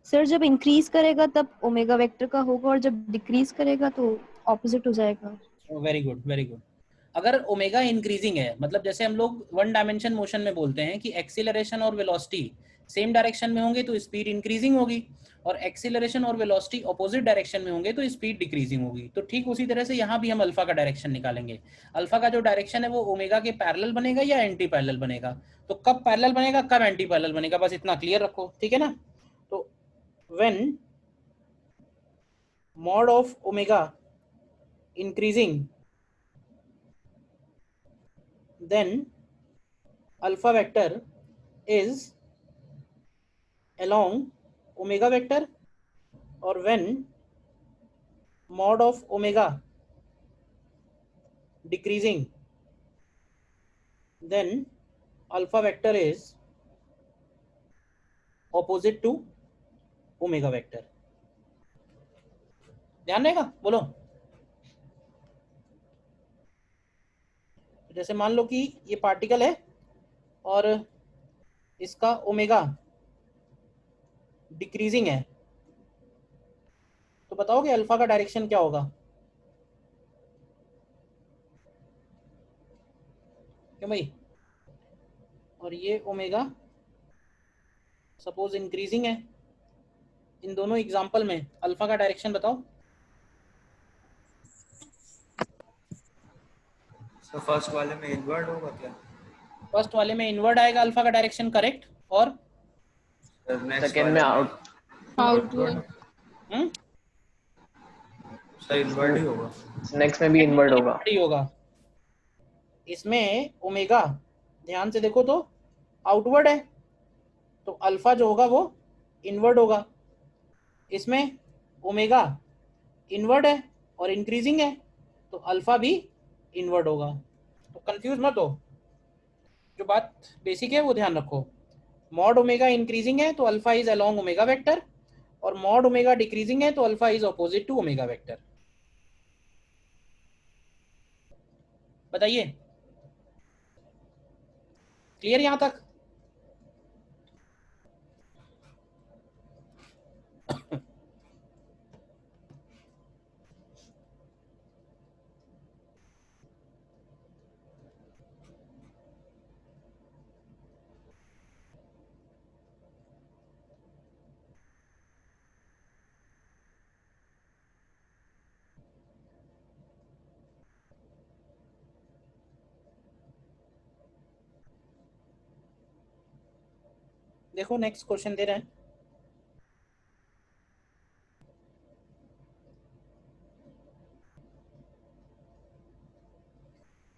सर जब इंक्रीज करेगा तब ओमेगा वेक्टर का होगा और जब डिक्रीज करेगा तो ऑपोजिट हो जाएगा। Very good very good. अगर ओमेगा इंक्रीजिंग है, मतलब जैसे हम लोग वन डायमेंशन मोशन में बोलते हैं कि एक्सीलरेशन और वेलोसिटी सेम डायरेक्शन में होंगे तो स्पीड इंक्रीजिंग होगी, और एक्सीलरेशन और वेलोसिटी अपोजिट डायरेक्शन में होंगे तो स्पीड डिक्रीजिंग होगी। तो ठीक उसी तरह से यहाँ भी हम अल्फा का डायरेक्शन निकालेंगे। अल्फा का जो डायरेक्शन है वो ओमेगा के पैरेलल बनेगा या एंटी पैरेलल बनेगा? तो कब पैरेलल बनेगा, कब एंटी पैरेलल बनेगा, बस इतना क्लियर रखो, ठीक है ना? तो when mod of omega increasing, then alpha vector is along omega vector, or when mod of omega decreasing, then alpha vector is opposite to omega vector। ध्यान रहेगा? बोलो। जैसे मान लो कि ये पार्टिकल है और इसका ओमेगा डिक्रीजिंग है, तो बताओगे अल्फा का डायरेक्शन क्या होगा? क्यों भाई? और ये ओमेगा सपोज इंक्रीजिंग है, इन दोनों एग्जांपल में अल्फा का डायरेक्शन बताओ। सर फर्स्ट वाले में इनवर्ट होगा क्या? फर्स्ट वाले में इनवर्ड आएगा अल्फा का डायरेक्शन, करेक्ट। और नेक्स्ट सेकेंड में आउट, आउटवर्ड हम्म, सर इनवर्ट ही होगा। नेक्स्ट में भी इनवर्ट होगा। ही होगा। इसमें ओमेगा ध्यान से देखो तो आउटवर्ड है, तो अल्फा जो होगा वो इनवर्ड होगा। इसमें ओमेगा इनवर्ड है और इंक्रीजिंग है, तो अल्फा भी इनवर्ड होगा। तो कंफ्यूज मत हो, जो बात बेसिक है वो ध्यान रखो। मॉड ओमेगा इंक्रीजिंग है तो alpha is along omega vector, और मॉड ओमेगा डिक्रीजिंग है तो alpha is opposite to omega vector. बताइए, क्लियर यहां तक? देखो नेक्स्ट क्वेश्चन दे रहे हैं।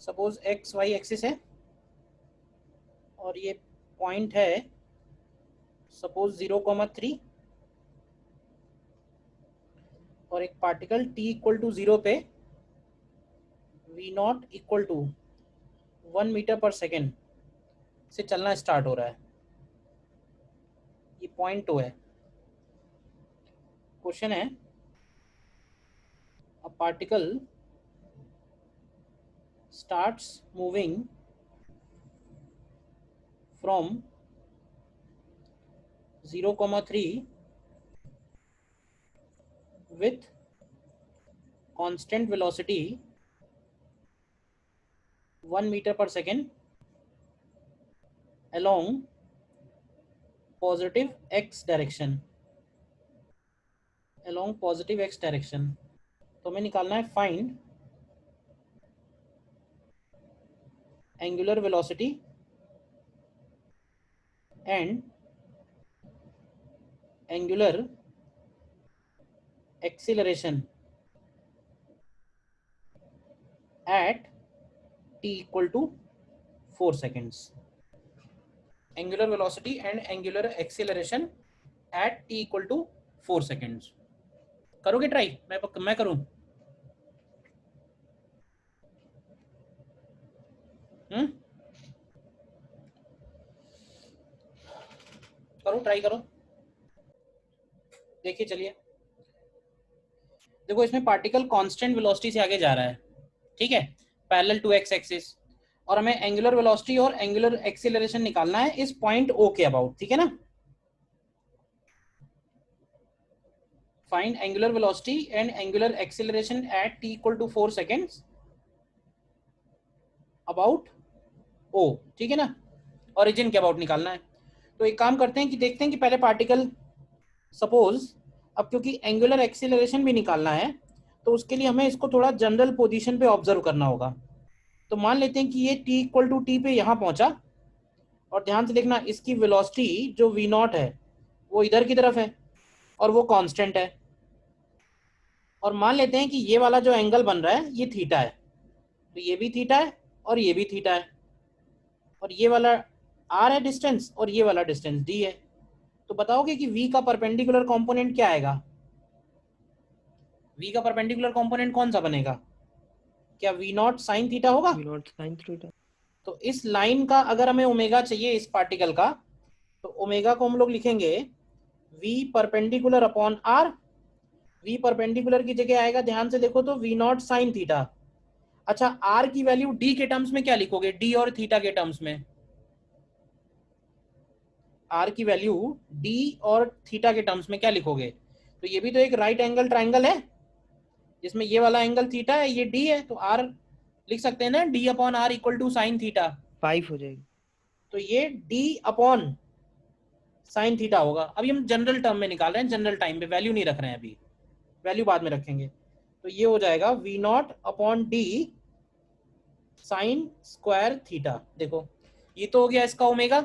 सपोज एक्स वाई एक्सिस है और ये पॉइंट है सपोज 0,3, और एक पार्टिकल t इक्वल टू 0 पे v0 equal to 1 metre per second से चलना स्टार्ट हो रहा है। ये पॉइंट 2 है। क्वेश्चन है, a particle starts moving from 0,3 with constant velocity 1 meter per second along positive x direction, along positive x direction. तो हमें निकालना है find angular velocity and angular acceleration at t equal to 4 seconds. Angular velocity and angular acceleration at t equal to 4 seconds. करोगे ट्राई? मैं करूं? करो, ट्राई करो, देखिए। चलिए देखो, इसमें पार्टिकल कांस्टेंट वेलोसिटी से आगे जा रहा है, ठीक है, पैरेलल टू एक्स एक्सिस, और हमें एंगुलर वेलोसिटी और एंगुलर एक्सीलरेशन निकालना है इस पॉइंट ओ के अबाउट, ठीक है ना। Find angular velocity and angular acceleration at t equal to 4 seconds about O, ठीक है ना। ओरिजिन के अबाउट निकालना है। तो एक काम करते हैं कि देखते हैं कि पहले पार्टिकल, सपोज अब क्योंकि एंगुलर एक्सीलरेशन भी निकालना है तो उसके लिए हमें इसको थोड़ा जनरल पोजीशन पे ऑब्जर्व करना होगा। तो मान लेते हैं कि ये t इक्वल टू टी पे यहाँ पहुंचा, और ध्यान से देखना इसकी वेलोसिटी जो v नॉट है वो इधर की तरफ है और वो कांस्टेंट है। और मान लेते हैं कि ये वाला जो एंगल बन रहा है ये थीटा है, तो ये भी थीटा है और ये भी थीटा है, और ये वाला r है डिस्टेंस और ये वाला डिस्टेंस d है। तो बताओगे कि v का परपेंडिकुलर कंपोनेंट क्या आएगा? v का परपेंडिकुलर कंपोनेंट कौन सा बनेगा? क्या v नॉट साइन थीटा होगा? v not sine theta. तो इस लाइन का अगर हमें ओमेगा चाहिए इस पार्टिकल का, तो ओमेगा को हम लोग लिखेंगे v perpendicular upon r। v perpendicular की जगह आएगा, ध्यान से देखो तो v नॉट साइन थीटा। अच्छा, r की वैल्यू d के टर्म्स में क्या लिखोगे? d और थीटा के टर्म्स में r की वैल्यू d और थीटा के टर्म्स में क्या लिखोगे? तो ये भी तो एक राइट एंगल ट्राइंगल है जिसमें ये वाला एंगल थीटा है, ये d है, तो r लिख सकते हैं ना, d upon r equal to sine theta. 5 हो जाएगी। तो ये d अपॉन साइन थीटा होगा। अभी हम जनरल टर्म में निकाल रहे हैं, जनरल टाइम पे वैल्यू नहीं रख रहे हैं, अभी वैल्यू बाद में रखेंगे। तो ये हो जाएगा v not upon d sine square theta. देखो ये तो हो गया इसका ओमेगा,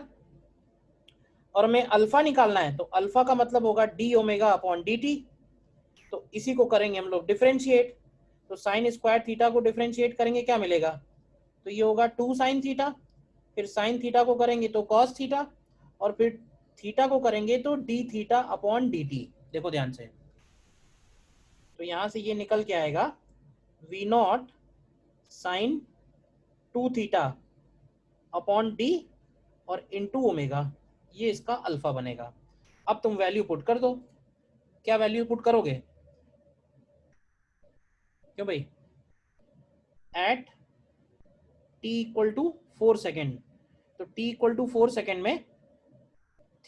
और हमें अल्फा निकालना है, तो अल्फा का मतलब होगा d ओमेगा अपॉन dt। तो इसी को करेंगे हम लोग डिफरेंशिएट। तो साइन स्क्वायर थीटा को डिफरेंशिएट करेंगे, क्या मिलेगा? तो ये होगा 2 साइन थीटा, फिर साइन थीटा को करेंगे तो कॉस थीटा, और फिर थीटा को करेंगे तो D theta upon D T. देखो ध्यान से, तो यहां से ये निकल के आएगा v naught sine 2 theta upon d और इनटू ओमेगा, ये इसका अल्फा बनेगा। अब तुम वैल्यू पुट कर दो। क्या वैल्यू पुट करोगे? क्यों भाई? At t equal to 4 second, तो t इक्वल टू 4 सेकेंड में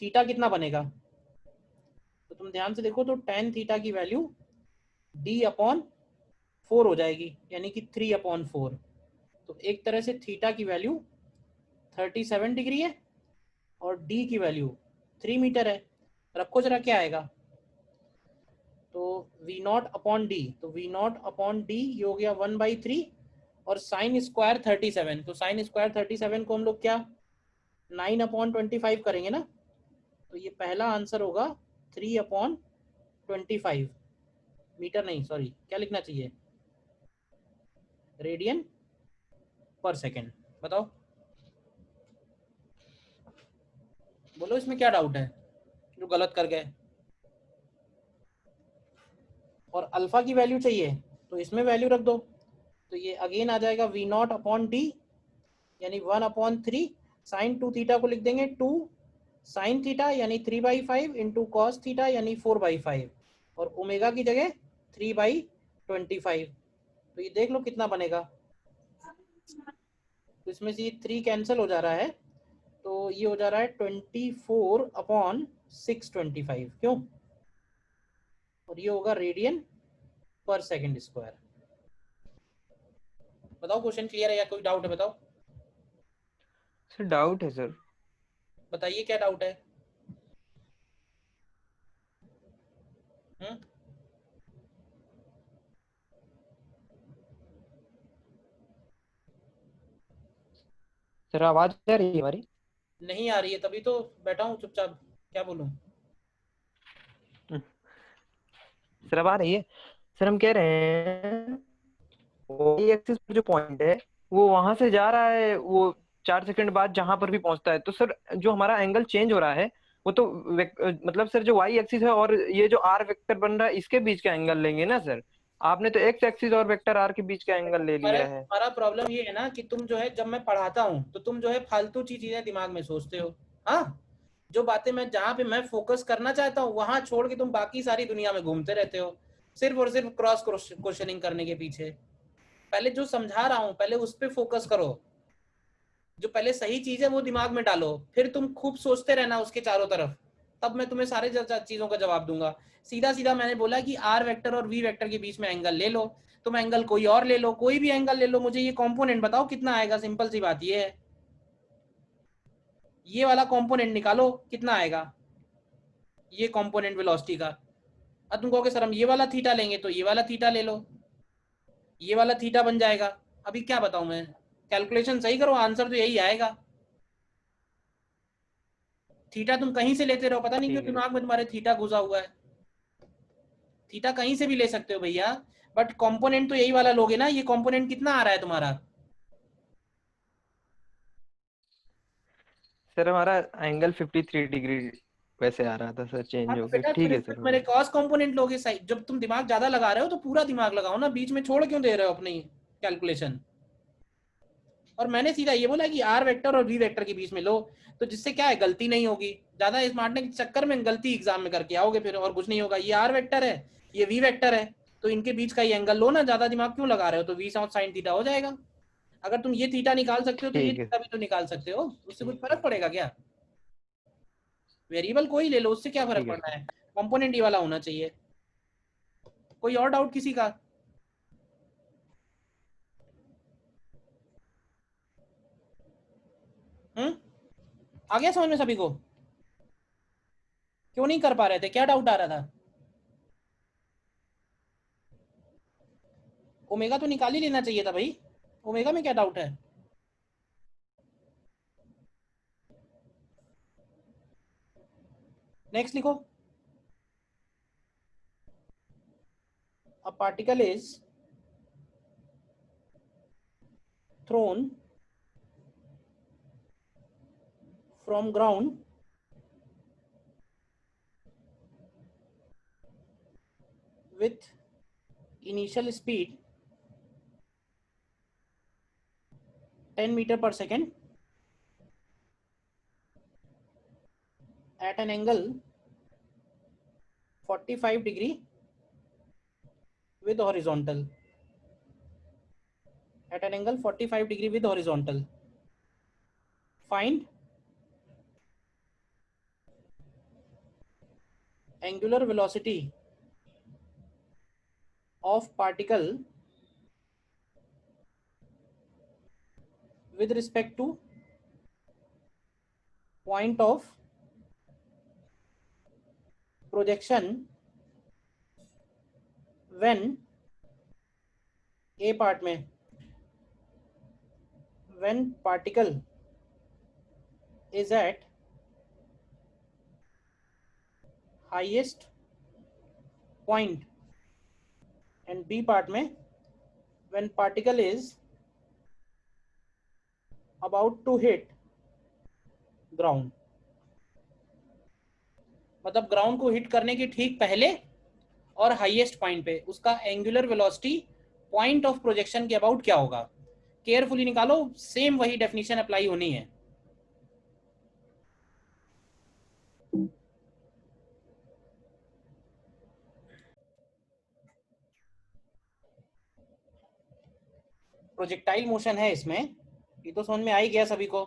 थीटा कितना बनेगा? तो तुम ध्यान से देखो तो tan थीटा की वैल्यू d अपॉन 4 हो जाएगी, यानी कि 3 अपॉन 4। तो एक तरह से थीटा की वैल्यू 37 डिग्री है और d की वैल्यू 3 मीटर है। रखो जरा क्या आएगा, तो v नॉट अपॉन डी, तो v नॉट अपॉन डी ये हो गया 1/3, और साइन स्क्वायर 37, तो साइन स्क्वायर 37 को हम लोग क्या 9 अपॉन 25 करेंगे ना। तो ये पहला आंसर होगा 3 अपॉन 25 मीटर, नहीं सॉरी, क्या लिखना चाहिए? रेडियन पर सेकेंड। बताओ, बोलो इसमें क्या डाउट है जो गलत कर गए? और अल्फा की वैल्यू चाहिए तो इसमें वैल्यू रख दो, तो ये अगेन आ जाएगा वी नॉट अपॉन डी, यानी 1/3 साइन 2 थीटा को लिख देंगे 2 साइन थीटा यानी 3/5 इंटू कॉस थीटा यानी 4/5, और ओमेगा की जगह 3/25। तो ये देख लो कितना बनेगा, तो इसमें से ये 3 कैंसिल हो जा रहा है, तो ये हो जा रहा है 24 अपॉन 625, क्यों? और ये होगा रेडियन पर सेकेंड स्क्वायर। बताओ क्वेश्चन क्लियर है या कोई डाउट है? बताओ सर डाउट है सर। बताइए क्या डाउट है। सर आवाज आ रही है हमारी? नहीं आ रही है, तभी तो बैठा हूँ चुपचाप, क्या बोलूं। सर अब आ रही है? सर हम कह रहे हैं वाई एक्सिस पर जो पॉइंट है वो वहां से जा रहा है, वो 4 सेकंड बाद जहां पर भी पहुंचता है, तो सर जो हमारा एंगल चेंज हो रहा है वो तो मतलब सर जो वाई एक्सिस है और ये जो आर वेक्टर बन रहा है इसके बीच का एंगल लेंगे ना सर। आपने तो एक्स एक्सिस और वेक्टर आर के बीच का एंगल ले अरे लिया है। हमारा प्रॉब्लम ये है ना कि तुम जो है जब मैं पढ़ाता हूँ तो तुम जो है फालतू चीजें दिमाग में सोचते हो। हाँ, जो बातें मैं जहाँ पे मैं फोकस करना चाहता हूँ वहां छोड़ के तुम बाकी सारी दुनिया में घूमते रहते हो, सिर्फ और सिर्फ क्रॉस क्वेश्चनिंग करने के पीछे। पहले जो समझा रहा हूँ पहले उस पर फोकस करो, जो पहले सही चीज है वो दिमाग में डालो, फिर तुम खूब सोचते रहना उसके चारों तरफ, तब मैं तुम्हें सारे चीजों का जवाब दूंगा। सीधा सीधा मैंने बोला कि आर वेक्टर और वी वेक्टर के बीच में एंगल ले लो, तुम एंगल कोई और ले लो, कोई भी एंगल ले लो, मुझे ये कंपोनेंट बताओ कितना आएगा, सिंपल सी बात ये है। ये वाला कंपोनेंट निकालो कितना आएगा, ये कंपोनेंट वेलोसिटी का। अब तुम कहोगे सर हम ये वाला थीटा लेंगे, तो ये वाला थीटा ले लो, ये वाला थीटा बन जाएगा। अभी क्या बताऊं मैं, कैलकुलेशन सही करो, आंसर तो यही आएगा। थीटा तुम कहीं से लेते रहो, पता नहीं क्यों ठीक है। दिमाग में तुम्हारे थीटा घुसा हुआ है। थीटा कहीं से भी ले सकते हो भैया, बट कंपोनेंट तो यही वाला लोगे ना। ये कंपोनेंट कितना आ रहा है तुम्हारा? सर हमारा एंगल 53 डिग्री वैसे आ रहा था सर, हाँ चेंज तो होके। बेटा ठीक फिर है सर हो मेरे गया। कॉस कंपोनेंट लोगे सही। जब तुम दिमाग ज्यादा लगा रहे हो तो पूरा दिमाग लगाओ ना, बीच में छोड़ क्यों दे रहे हो अपनी कैलकुलेशन। और मैंने सीधा ये बोला कि आर वेक्टर और वी वेक्टर के बीच में लो, तो जिससे क्या है गलती नहीं होगी। ज्यादा स्मार्टनेस के चक्कर में गलती एग्जाम में करके आओगे फिर, और कुछ नहीं होगा। ये आर वेक्टर है, ये वी वेक्टर है, तो इनके बीच का ये एंगल लो ना, ज्यादा दिमाग क्यों लगा रहे हो, तो वी साइन थीटा हो जाएगा। अगर तुम ये थीटा निकाल सकते हो तो ये ठीक है। थीटा भी तो निकाल सकते हो, उससे कुछ ठीक फर्क है। पड़ेगा क्या? वेरिएबल कोई ले लो, उससे क्या फर्क ठीक है पड़ना सर। है, कंपोनेंट ये वाला होना चाहिए। कोई और डाउट किसी का? हम्म, आ गया समझ में सभी को? क्यों नहीं कर पा रहे थे, क्या डाउट आ रहा था? ओमेगा तो निकाल ही लेना चाहिए था भाई, ओमेगा में क्या डाउट है? नेक्स्ट लिखो। A particle is throne from ground with initial speed 10 meter per second at an angle 45 degree with horizontal, at an angle 45 degree with horizontal. Find angular velocity of particle with respect to point of projection when a part में when particle is at highest point and b part में when particle is about to hit ground। मतलब ग्राउंड को हिट करने के ठीक पहले और हाईएस्ट पॉइंट पे उसका angular velocity point of projection के अबाउट क्या होगा। केयरफुली निकालो, सेम वही डेफिनेशन अप्लाई होनी है। प्रोजेक्टाइल मोशन है इसमें, ये तो समझ में आ ही गया सभी को।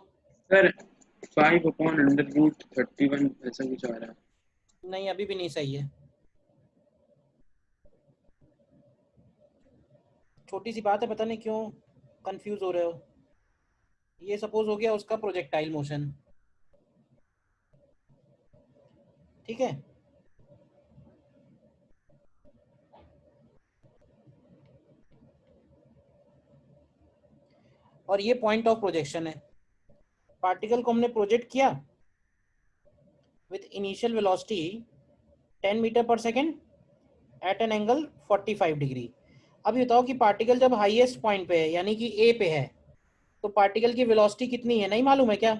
सर 5/√31 ऐसा कुछ आ रहा है। नहीं अभी भी नहीं सही है, छोटी सी बात है, पता नहीं क्यों कंफ्यूज हो रहे हो। ये सपोज हो गया उसका प्रोजेक्टाइल मोशन, ठीक है। और ये पॉइंट ऑफ प्रोजेक्शन है। पार्टिकल को हमने प्रोजेक्ट किया with initial velocity 10 metre per second at an angle 45 degree. अब ये बताओ कि पार्टिकल जब हाईएस्ट पॉइंट पे है यानी कि ए पे है तो पार्टिकल की वेलोसिटी कितनी है, नहीं मालूम है क्या?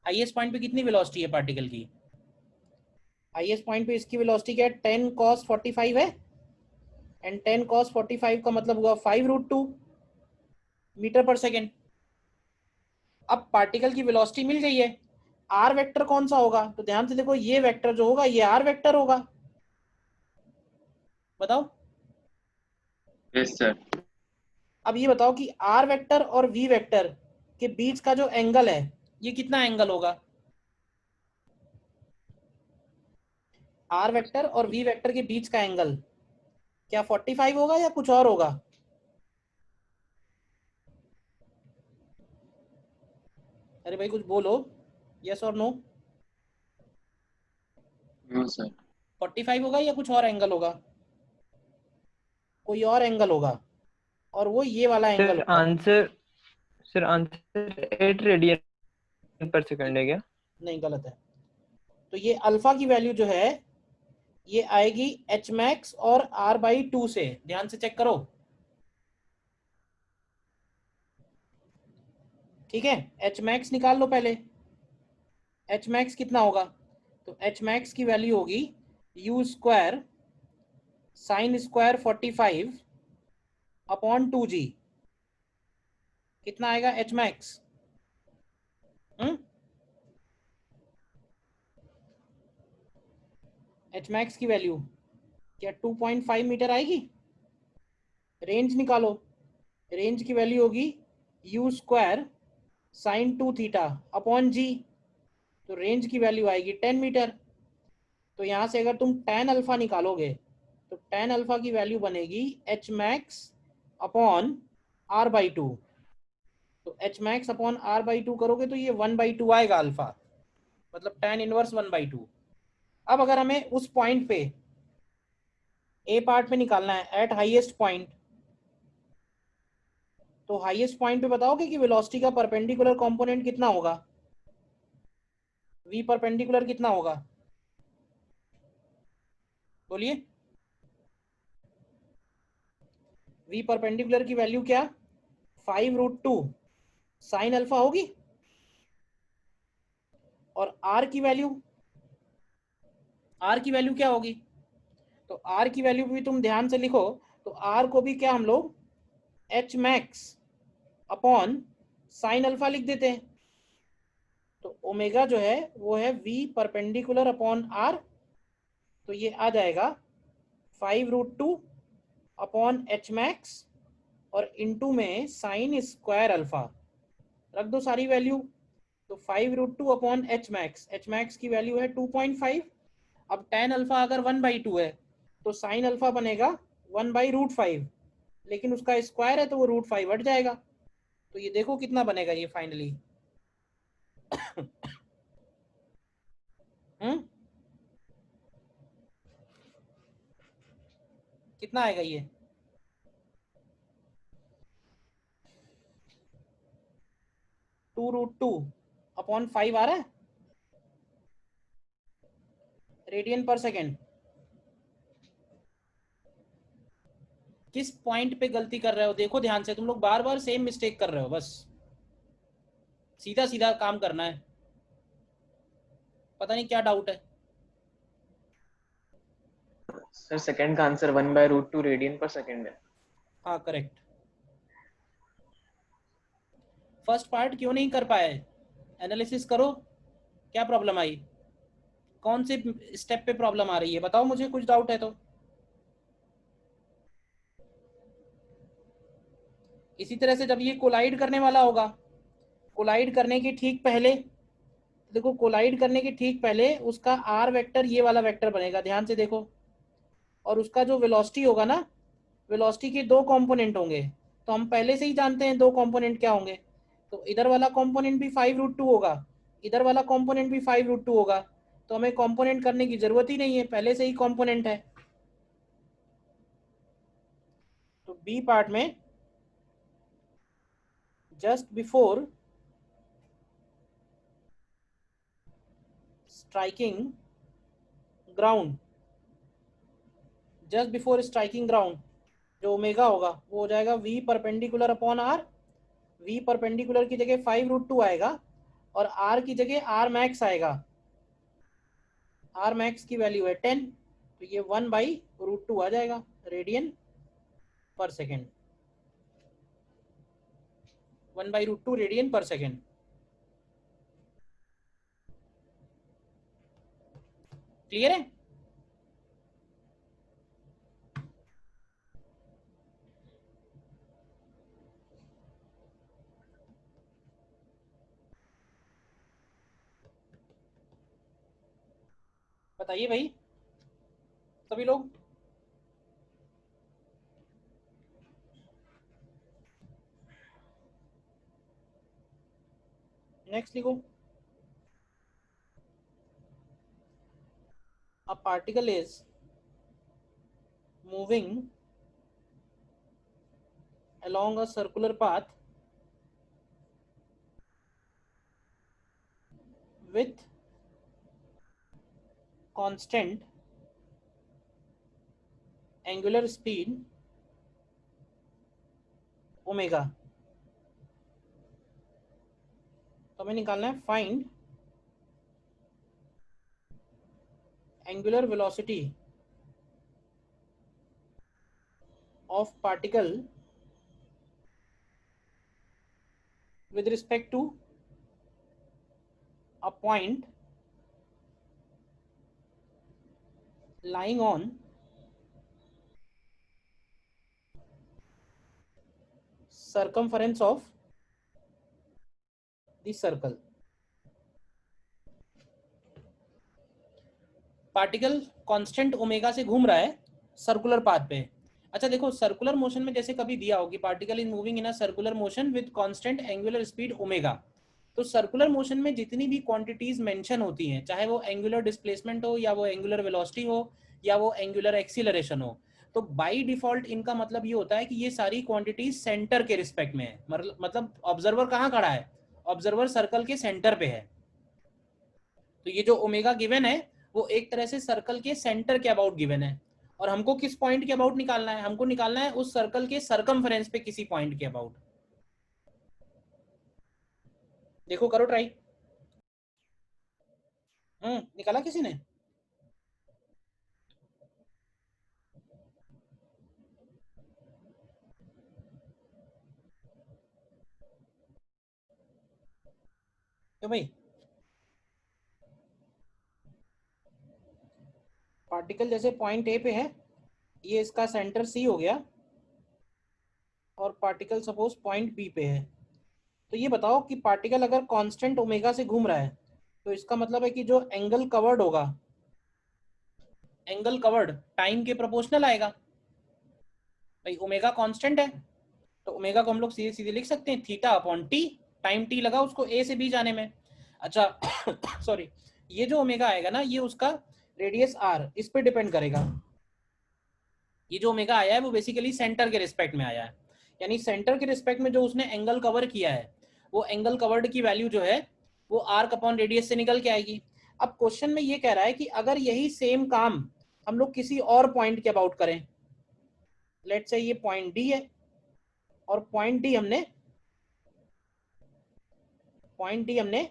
हाईएस्ट पॉइंट पे कितनी वेलोसिटी है पार्टिकल की? हाईएस्ट पॉइंट पे इसकी वेलोसिटी क्या है? 10 cos 45 है, एंड 10 cos 45 का मतलब हुआ 5√2 मीटर पर सेकेंड। अब पार्टिकल की वेलोसिटी मिल गई है, आर वेक्टर कौन सा होगा? तो ध्यान से देखो, ये वेक्टर जो होगा ये आर वेक्टर होगा। बताओ। Yes sir. अब ये बताओ कि आर वेक्टर और वी वेक्टर के बीच का जो एंगल है ये कितना एंगल होगा? आर वेक्टर और वी वेक्टर के बीच का एंगल क्या 45 होगा या कुछ और होगा? अरे भाई कुछ बोलो, यस और नो। No sir. 45 होगा या कुछ और एंगल होगा? कोई और एंगल होगा, और वो ये वाला एंगल सर होगा। आंसर सर आंसर 8 रेडियन पर सेकंड है क्या? नहीं, गलत है। तो ये अल्फा की वैल्यू जो है ये आएगी एच मैक्स और r/2 से। ध्यान से चेक करो, ठीक है? एच मैक्स निकाल लो पहले। एच मैक्स कितना होगा? तो एच मैक्स की वैल्यू होगी u square sine square 45 upon 2g। कितना आएगा एच मैक्स? एच मैक्स की वैल्यू क्या 2.5 मीटर आएगी? रेंज निकालो, रेंज की वैल्यू होगी u square sine 2 theta upon G. तो रेंज की वैल्यू आएगी 10 मीटर। तो यहाँ से अगर तुम tan अल्फा निकालोगे तो tan अल्फा की वैल्यू बनेगी एच मैक्स अपॉन r/2। तो एच मैक्स अपॉन r/2 करोगे तो ये 1/2 आएगा अल्फा, मतलब tan इनवर्स 1/2। अब अगर हमें उस पॉइंट पे ए पार्ट में निकालना है एट हाईएस्ट पॉइंट, तो हाईएस्ट पॉइंट पे बताओगे कि वेलोसिटी का परपेंडिकुलर कंपोनेंट कितना होगा? v परपेंडिकुलर कितना होगा? बोलिए। v परपेंडिकुलर की वैल्यू क्या? 5√2 साइन अल्फा होगी। और r की वैल्यू, r की वैल्यू क्या होगी? तो r की वैल्यू भी तुम ध्यान से लिखो, तो r को भी क्या हम लोग H max upon sine alpha लिख देते हैं। तो ओमेगा जो है वो है v परपेंडिकुलर अपॉन r। तो ये आ जाएगा 5√2 अपॉन एच मैक्स और इनटू में साइन स्क्वायर अल्फा। रख दो सारी वैल्यू। तो 5√2 अपॉन एच मैक्स की वैल्यू है 2.5। अब tan अल्फा अगर 1/2 है तो साइन अल्फा बनेगा 1/√5, लेकिन उसका स्क्वायर है तो वो √5 हट जाएगा। तो ये देखो कितना बनेगा ये फाइनली। कितना आएगा ये? (2√2 अपॉन 5 आ रहा है रेडियन पर सेकेंड। किस पॉइंट पे गलती कर रहे हो देखो ध्यान से, तुम लोग बार बार सेम मिस्टेक कर रहे हो। बस सीधा सीधा काम करना है, पता नहीं क्या डाउट है। सर सेकंड का आंसर 1/√2 रेडियन पर सेकंड है। हाँ करेक्ट। फर्स्ट पार्ट क्यों नहीं कर पाए? एनालिसिस करो, क्या प्रॉब्लम आई? कौन से स्टेप पे प्रॉब्लम आ रही है बताओ मुझे, कुछ डाउट है तो। इसी तरह से जब ये कोलाइड करने वाला होगा, कोलाइड करने के ठीक पहले देखो, कोलाइड करने के ठीक पहले उसका आर वेक्टर ये वाला वेक्टर बनेगा, ध्यान से देखो। और उसका जो वेलोसिटी होगा ना, वेलोसिटी के दो कंपोनेंट होंगे। तो हम पहले से ही जानते हैं दो कंपोनेंट क्या होंगे। तो इधर वाला कंपोनेंट भी 5√2 होगा, इधर वाला कंपोनेंट भी 5√2 होगा। तो हमें कंपोनेंट करने की जरूरत ही नहीं है, पहले से ही कंपोनेंट है। तो बी पार्ट में just before striking ground, just before striking ground, जो ओमेगा होगा वो हो जाएगा v perpendicular upon r। v perpendicular की जगह 5√2 आएगा और r की जगह r मैक्स आएगा। r मैक्स की वैल्यू है 10, तो ये 1/√2 आ जाएगा रेडियन पर सेकेंड। 1/√2 रेडियन पर सेकेंड। क्लियर है? बताइए भाई सभी लोग। नेक्स्ट लिखो। A particle is moving along a circular path with constant angular speed omega। तो हमें निकालना है find angular velocity of particle with respect to a point lying on circumference of the circle। Particle constant omega से घूम रहा है सर्कुलर पाथ पे। अच्छा देखो, सर्कुलर मोशन में जैसे कभी दिया हो कि particle is moving in a circular motion with constant angular speed omega, तो सर्कुलर मोशन में जितनी भी क्वांटिटीज मेंशन होती हैं, चाहे वो एंगुलर डिस्प्लेसमेंट हो या वो एंगुलर वेलोसिटी हो या वो एंगुलर एक्सीलरेशन हो, तो बाय डिफॉल्ट इनका मतलब ये होता है कि ये सारी क्वांटिटीज सेंटर के रिस्पेक्ट में है। मतलब ऑब्जर्वर कहाँ खड़ा है? ऑब्जर्वर सर्कल के सेंटर पे है। तो ये जो ओमेगा गिवन है वो एक तरह से सर्कल के सेंटर के अबाउट गिवन है, और हमको किस पॉइंट के अबाउट निकालना है? हमको निकालना है उस सर्कल के सरकमफेरेंस पे किसी पॉइंट के अबाउट। देखो करो ट्राई। निकाला किसी ने? तो भाई पार्टिकल जैसे पॉइंट ए पे है, ये इसका सेंटर सी हो गया, और पार्टिकल सपोज पॉइंट बी पे है। तो ये बताओ कि पार्टिकल अगर कांस्टेंट ओमेगा से घूम रहा है तो इसका मतलब है कि जो एंगल कवर्ड होगा, एंगल कवर्ड टाइम के प्रोपोर्शनल आएगा। भाई ओमेगा कांस्टेंट है तो ओमेगा को हम लोग सीधे सीधे लिख सकते हैं theta upon T. Time T लगा उसको ए से बी जाने में। अच्छा सॉरी, ये जो ओमेगा आएगा ना, ये उसका रेडियस आर, इस पे डिपेंड करेगा। ये जो ओमेगा आया है वो बेसिकली सेंटर के रिस्पेक्ट में आया है, यानी सेंटर के रिस्पेक्ट में जो उसने एंगल कवर किया है वो एंगल कवर्ड की वैल्यू जो है वो आर्क अपॉन रेडियस से निकल के आएगी। अब क्वेश्चन में ये कह रहा है कि अगर यही सेम काम हम लोग किसी और पॉइंट के अबाउट करें, लेट्स से ये पॉइंट डी है, और पॉइंट डी हमने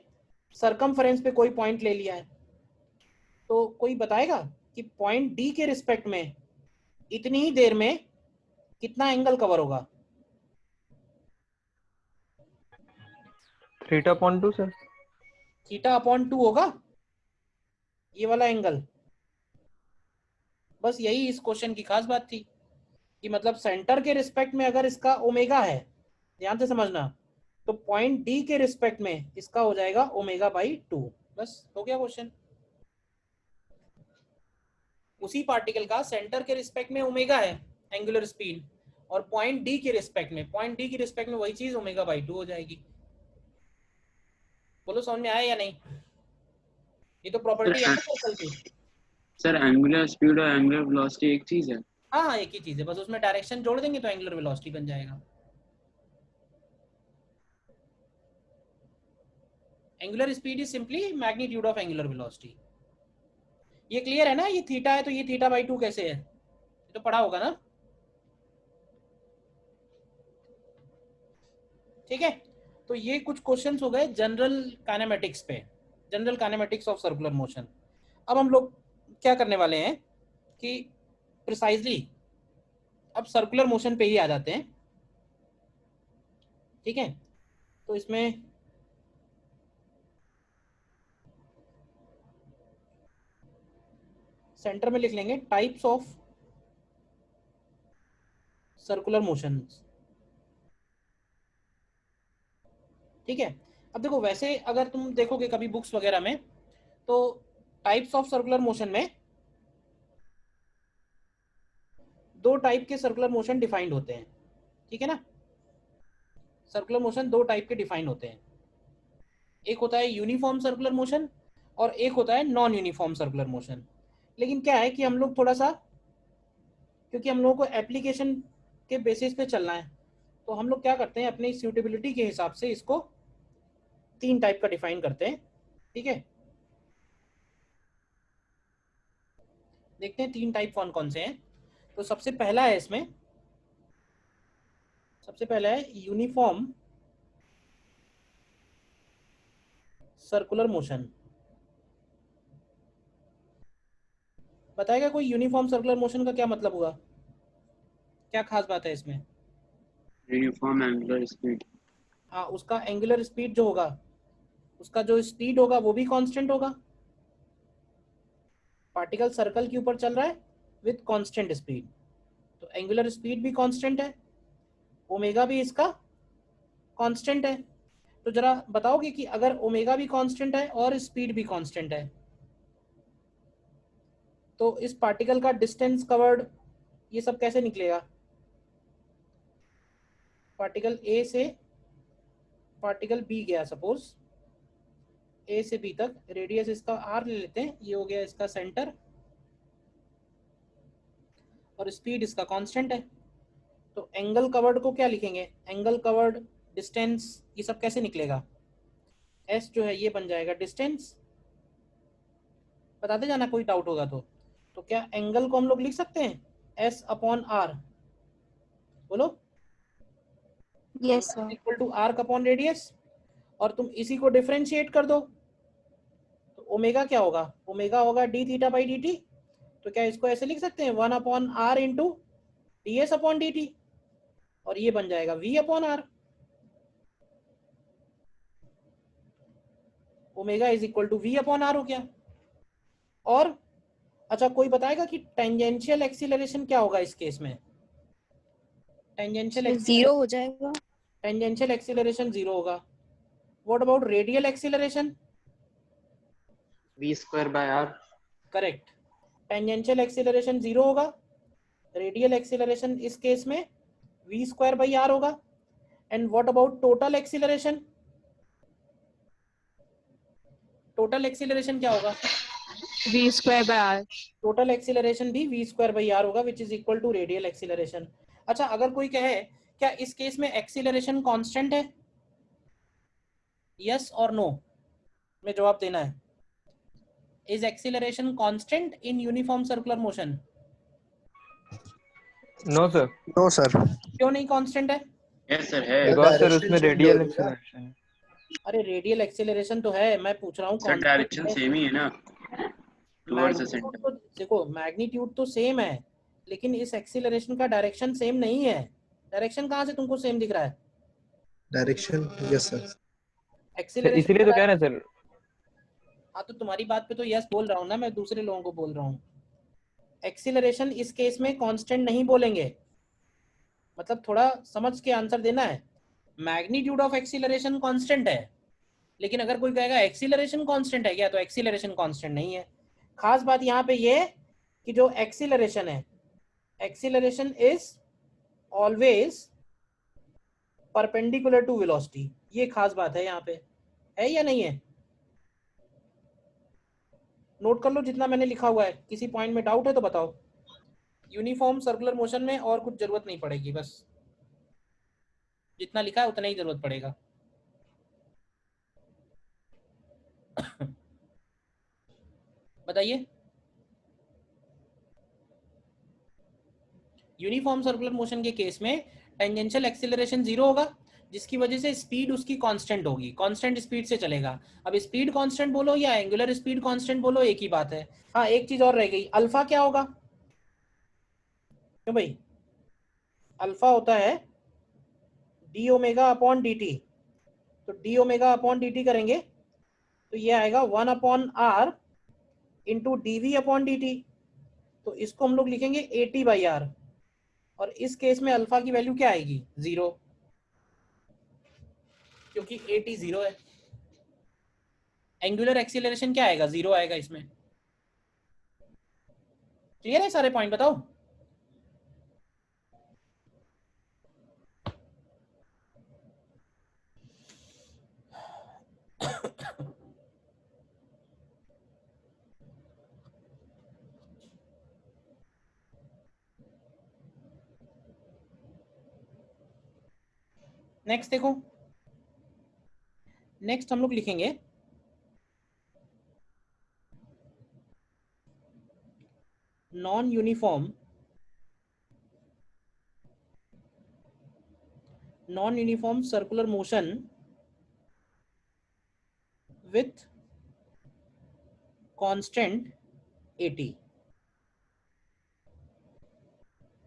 सरकमफेरेंस पे कोई पॉइंट ले लिया है, तो कोई बताएगा कि पॉइंट डी के रिस्पेक्ट में इतनी ही देर में कितना एंगल कवर होगा? Theta upon 2 sir. Theta upon 2 होगा ये वाला एंगल। बस यही इस क्वेश्चन की खास बात थी कि मतलब सेंटर के रिस्पेक्ट में अगर इसका ओमेगा है, ध्यान से समझना, तो पॉइंट डी के रिस्पेक्ट में इसका हो जाएगा ओमेगा बाई 2। बस हो गया क्वेश्चन। उसी पार्टिकल का सेंटर के रिस्पेक्ट में ओमेगा है एंगुलर स्पीड, और पॉइंट डी के रिस्पेक्ट में वही चीज ओमेगा बाई 2 हो जाएगी। बोलो समझ में आया या नहीं? ये तो प्रॉपर्टी है ना सर्कल की। सर एंगुलर स्पीड और एंगुलर वेलोसिटी एक चीज है? हाँ एक ही चीज है, बस उसमें डायरेक्शन जोड़ देंगे तो एंगुलर वेलोसिटी बन जाएगा। Angular speed is simply magnitude of angular velocity. ये क्लियर है ना, ये थीटा है तो ये थीटा बाई 2 कैसे है, ये तो पढ़ा होगा ना, ठीक है। तो ये कुछ क्वेश्चंस हो गए जनरल काइनेमेटिक्स पे, general kinematics of circular motion. अब हम लोग क्या करने वाले हैं कि प्रिसाइजली अब सर्कुलर मोशन पे ही आ जाते हैं, ठीक है। तो इसमें सेंटर में लिख लेंगे टाइप्स ऑफ सर्कुलर मोशन, ठीक है। अब देखो वैसे अगर तुम देखोगे कभी बुक्स वगैरह में, तो टाइप्स ऑफ सर्कुलर मोशन में 2 टाइप के सर्कुलर मोशन डिफाइंड होते हैं, ठीक है ना। सर्कुलर मोशन 2 टाइप के डिफाइन होते हैं, एक होता है यूनिफॉर्म सर्कुलर मोशन और एक होता है नॉन यूनिफॉर्म सर्कुलर मोशन। लेकिन क्या है कि हम लोग थोड़ा सा, क्योंकि हम लोगों को एप्लीकेशन के बेसिस पे चलना है, तो हम लोग क्या करते हैं अपनी सूटेबिलिटी के हिसाब से इसको 3 टाइप का डिफाइन करते हैं, ठीक है। देखते हैं 3 टाइप कौन कौन से हैं। तो सबसे पहला है इसमें, सबसे पहला है यूनिफॉर्म सर्कुलर मोशन। बताएगा कोई यूनिफॉर्म सर्कुलर मोशन का क्या मतलब हुआ, क्या खास बात है इसमें। Uniform angular speed. हाँ, उसका एंगुलर स्पीड जो होगा, उसका जो स्पीड होगा वो भी कांस्टेंट होगा। पार्टिकल सर्कल के ऊपर चल रहा है विथ कांस्टेंट स्पीड, तो एंगुलर स्पीड भी कांस्टेंट है, ओमेगा भी इसका कांस्टेंट है। तो जरा बताओगे कि अगर ओमेगा भी कांस्टेंट है और स्पीड भी कांस्टेंट है, तो इस पार्टिकल का डिस्टेंस कवर्ड ये सब कैसे निकलेगा। पार्टिकल ए से पार्टिकल बी गया, सपोज ए से बी तक, रेडियस इसका आर ले लेते हैं, ये हो गया इसका सेंटर, और स्पीड इसका कांस्टेंट है। तो एंगल कवर्ड को क्या लिखेंगे, एंगल कवर्ड डिस्टेंस ये सब कैसे निकलेगा, एस जो है ये बन जाएगा डिस्टेंस। बताते जाना कोई डाउट होगा तो क्या एंगल को हम लोग लिख सकते हैं एस अपॉन आर, बोलो। Yes sir. Equal to r upon radius, और तुम इसी को डिफरेंशिएट कर दो, तो ओमेगा क्या होगा, ओमेगा होगा d theta by d T. तो क्या इसको ऐसे लिख सकते हैं 1 upon are into d s upon D t, और ये बन जाएगा v upon r. Omega is equal to v upon r हो गया। और अच्छा, कोई बताएगा कि टेंजेंशियल एक्सीलरेशन क्या होगा इस केस में, टेंजेंशियल जीरो हो जाएगा। टेंजेंशियल एक्सीलरेशन 0 होगा। What about radial acceleration, v square by r। Correct, tangential acceleration 0 होगा, रेडियल एक्सीलरेशन इस केस में v स्क्वायर बाई आर होगा। And what about total acceleration, total acceleration क्या होगा, v square by r। Total acceleration भी v स्क्वायर बाई आर होगा which is equal to radial acceleration. अच्छा, अगर कोई कहे क्या इस केस में एक्सीलरेशन कांस्टेंट है, यस और नो में जवाब देना है। Is acceleration constant in uniform circular motion, no sir, no sir, क्यों नहीं कांस्टेंट है। यस सर है। बिकॉज सर डायरेक्शन उसमें चेंज हो रेडियल रही है ना। एक्सीलरेशन है। अरे रेडियल एक्सीलरेशन तो है, मैं पूछ रहा हूँ सर डायरेक्शन कांस्टेंट सेम ही है ना, टुवर्ड्स द मैग्नीट्यूड सेंटर। तो देखो, मैग्नीट्यूड तो सेम है, लेकिन इस एक्सीलरेशन का डायरेक्शन सेम नहीं है। डायरेक्शन कहाँ से तुमको सेम दिख रहा है, डायरेक्शन, यस सर। एक्सीलरेशन इसीलिए का तो कह रहे हैं सर। हाँ, तो तुम्हारी बात पे तो यस बोल रहा हूँ ना, मैं दूसरे लोगों को बोल रहा हूँ। एक्सीलरेशन इस केस में कांस्टेंट नहीं बोलेंगे, मतलब थोड़ा समझ के आंसर देना है। मैग्नीट्यूड ऑफ एक्सीलरेशन कांस्टेंट है, लेकिन अगर कोई कहेगा एक्सीलरेशन कांस्टेंट है क्या, तो एक्सीलरेशन कांस्टेंट नहीं है। खास बात यहाँ पे ये कि जो एक्सीलरेशन है, acceleration is always perpendicular to velocity, ये खास बात है यहाँ पे, है या नहीं है। नोट कर लो जितना मैंने लिखा हुआ है, किसी पॉइंट में डाउट है तो बताओ। यूनिफॉर्म सर्कुलर मोशन में और कुछ जरूरत नहीं पड़ेगी, बस जितना लिखा है उतना ही जरूरत पड़ेगा। बताइए। यूनिफॉर्म सर्कुलर मोशन के केस में टेंजेंशियल एक्सीलरेशन 0 होगा, जिसकी वजह से स्पीड उसकी कांस्टेंट होगी, कांस्टेंट स्पीड से चलेगा। अब स्पीड कांस्टेंट बोलो या एंगुलर स्पीड कांस्टेंट बोलो, एक ही बात है। हाँ, एक चीज और रह गई, अल्फा क्या होगा? क्यों भाई? अल्फा होता है D omega upon D T. तो D omega upon D T करेंगे तो ये आएगा 1 upon are into D V upon D T. तो इसको हम लोग लिखेंगे ए टी बाई आर, और इस केस में अल्फा की वैल्यू क्या आएगी? 0, क्योंकि ए टी 0 है। एंगुलर एक्सीलरेशन क्या आएगा? 0 आएगा इसमें। क्लियर है सारे पॉइंट? बताओ। नेक्स्ट देखो, नेक्स्ट हम लोग लिखेंगे non uniform circular motion with constant eighty.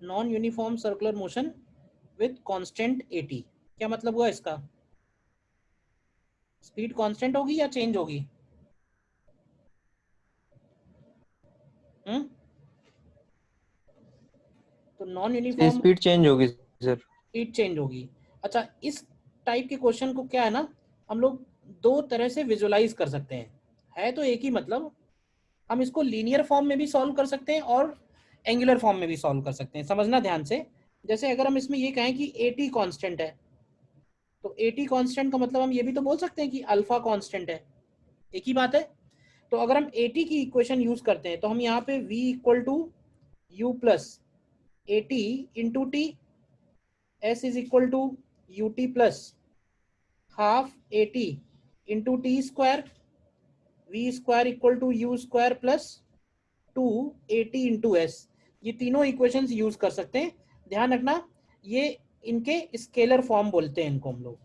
Non uniform circular motion with constant eighty, क्या मतलब हुआ इसका? स्पीड कांस्टेंट होगी या चेंज होगी? तो नॉन यूनिफॉर्म स्पीड चेंज होगी सर। स्पीड चेंज होगी। अच्छा, इस टाइप के क्वेश्चन को क्या है ना, हम लोग दो तरह से विजुलाइज कर सकते हैं, है तो एक ही मतलब। हम इसको लीनियर फॉर्म में भी सॉल्व कर सकते हैं और एंगुलर फॉर्म में भी सॉल्व कर सकते हैं। समझना ध्यान से, जैसे अगर हम इसमें ये कहें कि एटी कांस्टेंट है, तो एटी कांस्टेंट का मतलब हम ये भी तो बोल सकते हैं कि अल्फा कांस्टेंट है, एक ही बात है। तो अगर हम एटी की इक्वेशन यूज करते हैं तो हम यहाँ पे v equal to u plus at into t, s is equal to u t plus half at into t square, v square equal to u square plus 280 into s. ये तीनों इक्वेशंस यूज कर सकते हैं। ध्यान रखना, ये इनके स्केलर फॉर्म बोलते हैं इनको हम लोग।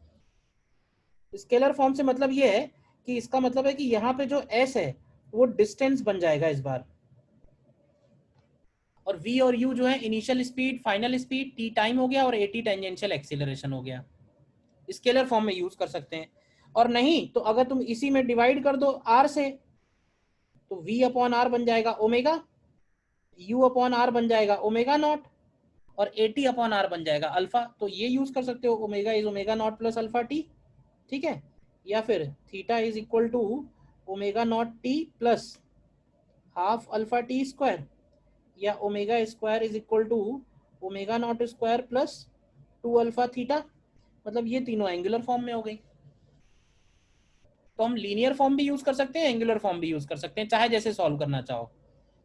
स्केलर फॉर्म से मतलब ये है कि इसका मतलब है कि यहाँ पे जो एस है वो डिस्टेंस बन जाएगा इस बार, और v और u जो है initial speed, final speed, t time हो गया, और at टेंजेंशियल एक्सीलरेशन हो गया। स्केलर फॉर्म में यूज कर सकते हैं। और नहीं तो अगर तुम इसी में डिवाइड कर दो r से, तो v अपॉन आर बन जाएगा ओमेगा, u अपॉन आर बन जाएगा ओमेगा नॉट, और at अपॉन आर बन जाएगा अल्फा। तो ये यूज कर सकते हो, omega is omega naught plus alpha T, ठीक है। या फिर theta is equal to omega naught T plus half alpha T square, या omega square is equal to omega naught square plus 2 alpha theta. मतलब ये तीनों एंगुलर फॉर्म में हो गई। तो हम लीनियर फॉर्म भी यूज कर सकते हैं, एंगुलर फॉर्म भी यूज कर सकते हैं, चाहे जैसे सॉल्व करना चाहो।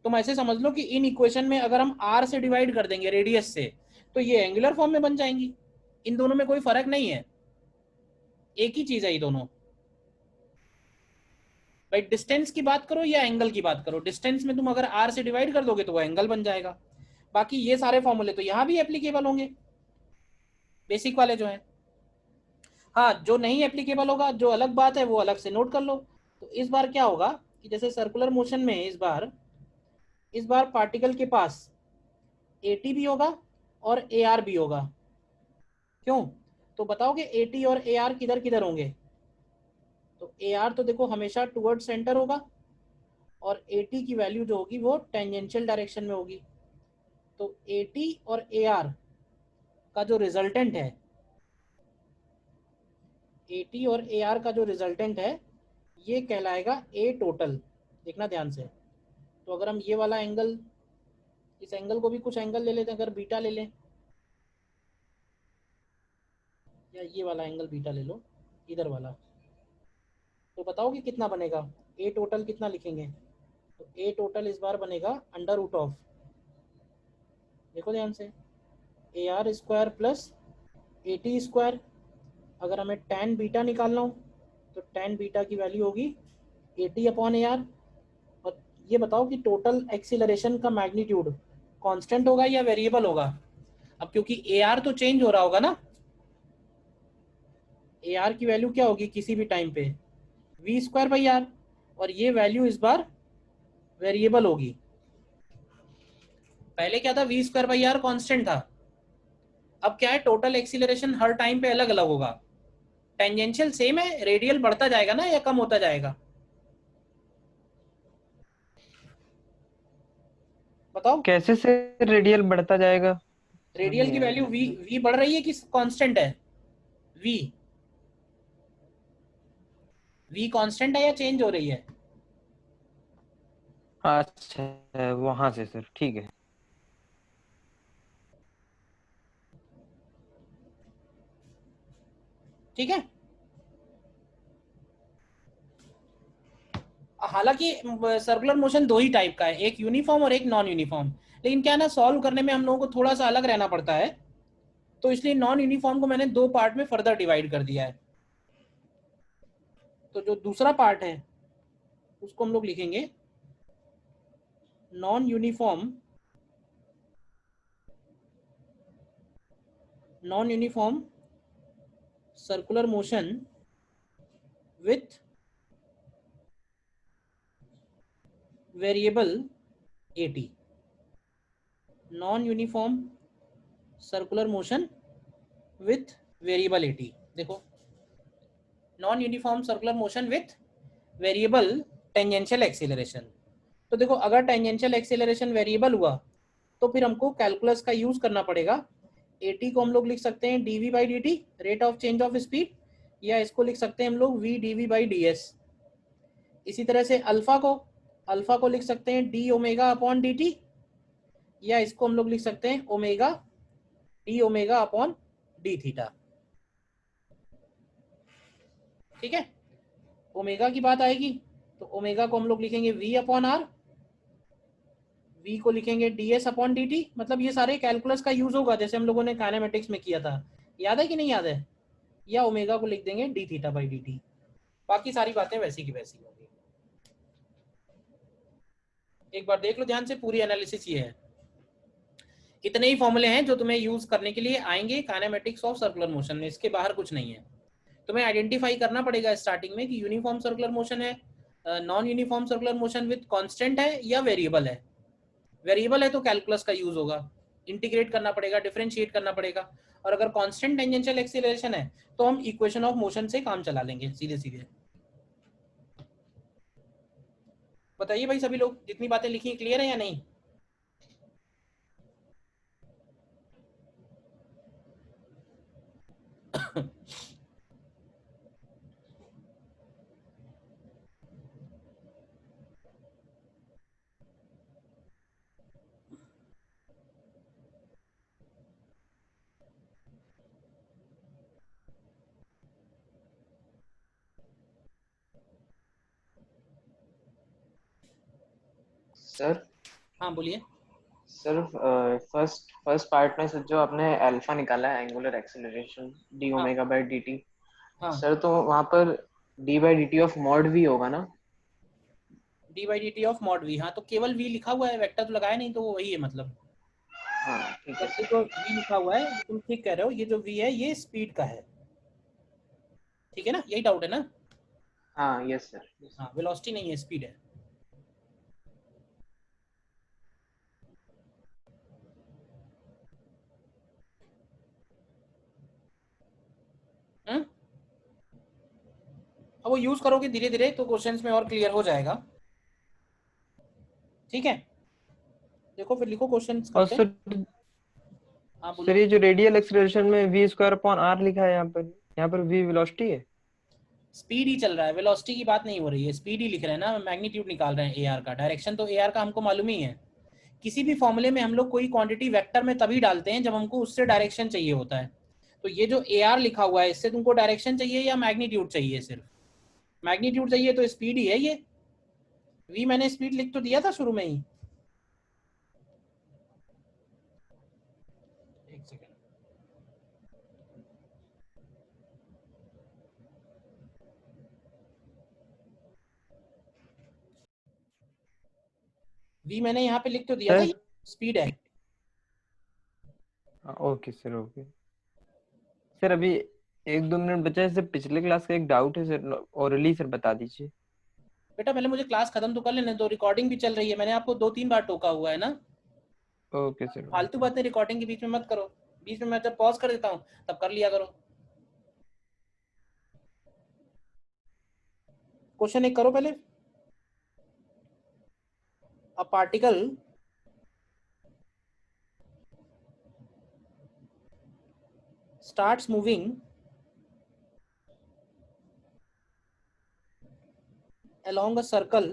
तुम ऐसे समझ लो कि इन इक्वेशन में अगर हम r से डिवाइड कर देंगे रेडियस से, तो ये एंगुलर फॉर्म में बन जाएंगी। इन दोनों में कोई फर्क नहीं है, एक ही चीज है ये दोनों। भाई डिस्टेंस की बात करो या एंगल की बात करो, डिस्टेंस में तुम अगर r से डिवाइड कर दोगे तो वो एंगल बन जाएगा। बाकी ये सारे फॉर्मूले तो यहाँ भी एप्लीकेबल होंगे, बेसिक वाले जो हैं। हाँ, जो नहीं एप्लीकेबल होगा, जो अलग बात है, वो अलग से नोट कर लो। तो इस बार क्या होगा कि जैसे सर्कुलर मोशन में इस बार पार्टिकल के पास AT भी होगा और AR भी होगा। क्यों? तो बताओगे AT और AR किधर किधर होंगे? तो AR तो देखो हमेशा टुवर्ड सेंटर होगा, और AT की वैल्यू जो होगी वो टेंजेंशियल डायरेक्शन में होगी। तो AT और AR का जो रिजल्टेंट है, AT और AR का जो रिजल्टेंट है ये कहलाएगा A टोटल। देखना ध्यान से। तो अगर हम ये वाला एंगल, इस एंगल को भी कुछ एंगल ले लेते हैं, अगर बीटा ले लें, या ये वाला एंगल बीटा ले लो, इधर वाला, तो बताओ कि कितना बनेगा। A टोटल कितना लिखेंगे? तो A टोटल इस बार बनेगा अंडर रूट ऑफ, देखो ध्यान से, AR square plus AT square. अगर हमें tan बीटा निकालना हो तो tan बीटा की वैल्यू होगी AT अपॉन AR। और ये बताओ कि टोटल एक्सीलरेशन का मैग्नीट्यूड कांस्टेंट होगा या वेरिएबल होगा? अब क्योंकि ए आर तो चेंज हो रहा होगा ना, ए आर की वैल्यू क्या होगी किसी भी टाइम पे, वी स्क्वायर बाई आर, और ये वैल्यू इस बार वेरिएबल होगी। पहले क्या था, v square by r constant था, अब क्या है, टोटल एक्सीलरेशन हर टाइम पे अलग अलग होगा। टेंजेंशियल सेम है, रेडियल बढ़ता जाएगा ना या कम होता जाएगा, बताओ। कैसे से रेडियल बढ़ता जाएगा? समझ रेडियल नहीं की आया वैल्यू वी मेरे वी बढ़ रही है कि कांस्टेंट है, वी वी कांस्टेंट है या चेंज हो रही है? को। अच्छा, वहां से सर, ठीक है। ठीक है। हालांकि सर्कुलर मोशन दो ही टाइप का है, एक यूनिफॉर्म और एक नॉन यूनिफॉर्म, लेकिन क्या है ना, सॉल्व करने में हम लोगों को थोड़ा सा अलग रहना पड़ता है, तो इसलिए नॉन यूनिफॉर्म को मैंने दो पार्ट में फर्दर डिवाइड कर दिया है। तो जो दूसरा पार्ट है उसको हम लोग लिखेंगे non uniform, non uniform circular motion with variable A T, non uniform circular motion with variable A T. देखो, non uniform circular motion with variable tangential acceleration. तो देखो, अगर टेंजेंशियल एक्सीलरेशन वेरिएबल हुआ तो फिर हमको कैलकुलस का यूज करना पड़ेगा। एटी को हम लोग लिख सकते हैं dv by d t, rate of change of speed, या इसको लिख सकते हैं हम लोग v dv by d s. इसी तरह से अल्फा को लिख सकते हैं d omega upon D t, या इसको हम लोग लिख सकते हैं omega d omega upon d theta. ठीक है, ओमेगा की बात आएगी तो ओमेगा को हम लोग लिखेंगे वी अपॉन आर, वी को लिखेंगे D s upon D T. मतलब ये सारे कैलकुलस का यूज होगा जैसे हम लोगों ने काइनेमेटिक्स में किया था, याद है कि नहीं याद है? या ओमेगा को लिख देंगे D theta by d T, बाकी सारी बातें वैसी की वैसी होंगी। एक बार देख लो ध्यान से, पूरी एनालिसिस ये है। इतने ही फॉर्मूले हैं जो तुम्हें यूज करने के लिए आएंगे काइनेमेटिक्स ऑफ सर्कुलर मोशन में, इसके बाहर कुछ नहीं है। तुम्हें आइडेंटिफाई करना पड़ेगा स्टार्टिंग में कि यूनिफॉर्म सर्कुलर मोशन है, non uniform circular motion with constant है या वेरिएबल है। वेरिएबल है तो कैलकुलस का यूज होगा, इंटीग्रेट करना पड़ेगा, डिफरेंशिएट करना पड़ेगा। और अगर कांस्टेंट टेंजेंशियल एक्सीलरेशन है तो हम इक्वेशन ऑफ मोशन से काम चला लेंगे सीधे सीधे। बताइए भाई सभी लोग, जितनी बातें लिखी क्लियर है या नहीं? सर हाँ बोलिए। सर फर्स्ट फर्स्ट पार्ट में सर जो आपने अल्फा निकाला है, एंगुलर एक्सेलरेशन डी हाँ ओमेगा बाई डी टी, हाँ, सर तो वहाँ पर D by d T of mod भी होगा ना? D by d T of mod we, हाँ तो केवल वी लिखा हुआ है, वेक्टर तो लगाया नहीं, तो वो वही है मतलब। हाँ ठीक है बस ये सर। जो वी लिखा हुआ है तुम ठीक कह रहे हो, ये जो वी है ये स्पीड का है, ठीक है ना, यही डाउट है ना? हाँ यस सर। हाँ, वेलोसिटी नहीं है, स्पीड है। अब वो यूज करोगे धीरे धीरे तो क्वेश्चंस में और क्लियर हो जाएगा। ठीक है, देखो फिर लिखो क्वेश्चंस और करते हैं। सर, हाँ सर बोलो। ये जो रेडियल एक्सीलरेशन में वी स्क्वायर अपॉन आर लिखा है यहाँ पर वी वेलोसिटी है। स्पीड ही चल रहा है, वेलोसिटी की बात नहीं हो रही है, स्पीड ही लिख रहे हैं ना, मैग्नीट्यूड निकाल रहे हैं एआर का। डायरेक्शन तो एआर का हमको मालूम ही है। किसी भी फॉर्मूले में हम लोग कोई क्वांटिटी वेक्टर में तभी डालते हैं जब हमको उससे डायरेक्शन चाहिए होता है। तो ये जो एआर लिखा हुआ है इससे तुमको डायरेक्शन चाहिए या मैग्नीट्यूड चाहिए? सिर्फ मैग्नीट्यूड चाहिए तो स्पीड ही है ये। वी मैंने स्पीड लिख तो दिया था शुरू में ही। एक सेकेंड, वी मैंने यहाँ पे लिख तो दिया था, सर ये स्पीड है। Okay sir, okay sir. अभी 1-2 मिनट बचा है सर, पिछले क्लास का एक डाउट है सर, ओरली सर बता दीजिए। बेटा पहले मुझे क्लास खत्म तो कर लेने दो, रिकॉर्डिंग भी चल रही है, मैंने आपको 2-3 बार टोका हुआ है ना। Okay sir. फालतू बातें रिकॉर्डिंग के बीच में मत करो, बीच में मैं जब पॉज कर देता हूँ तब कर लिया करो। क्वेश्चन एक करो पहले। A particle starts moving along a circle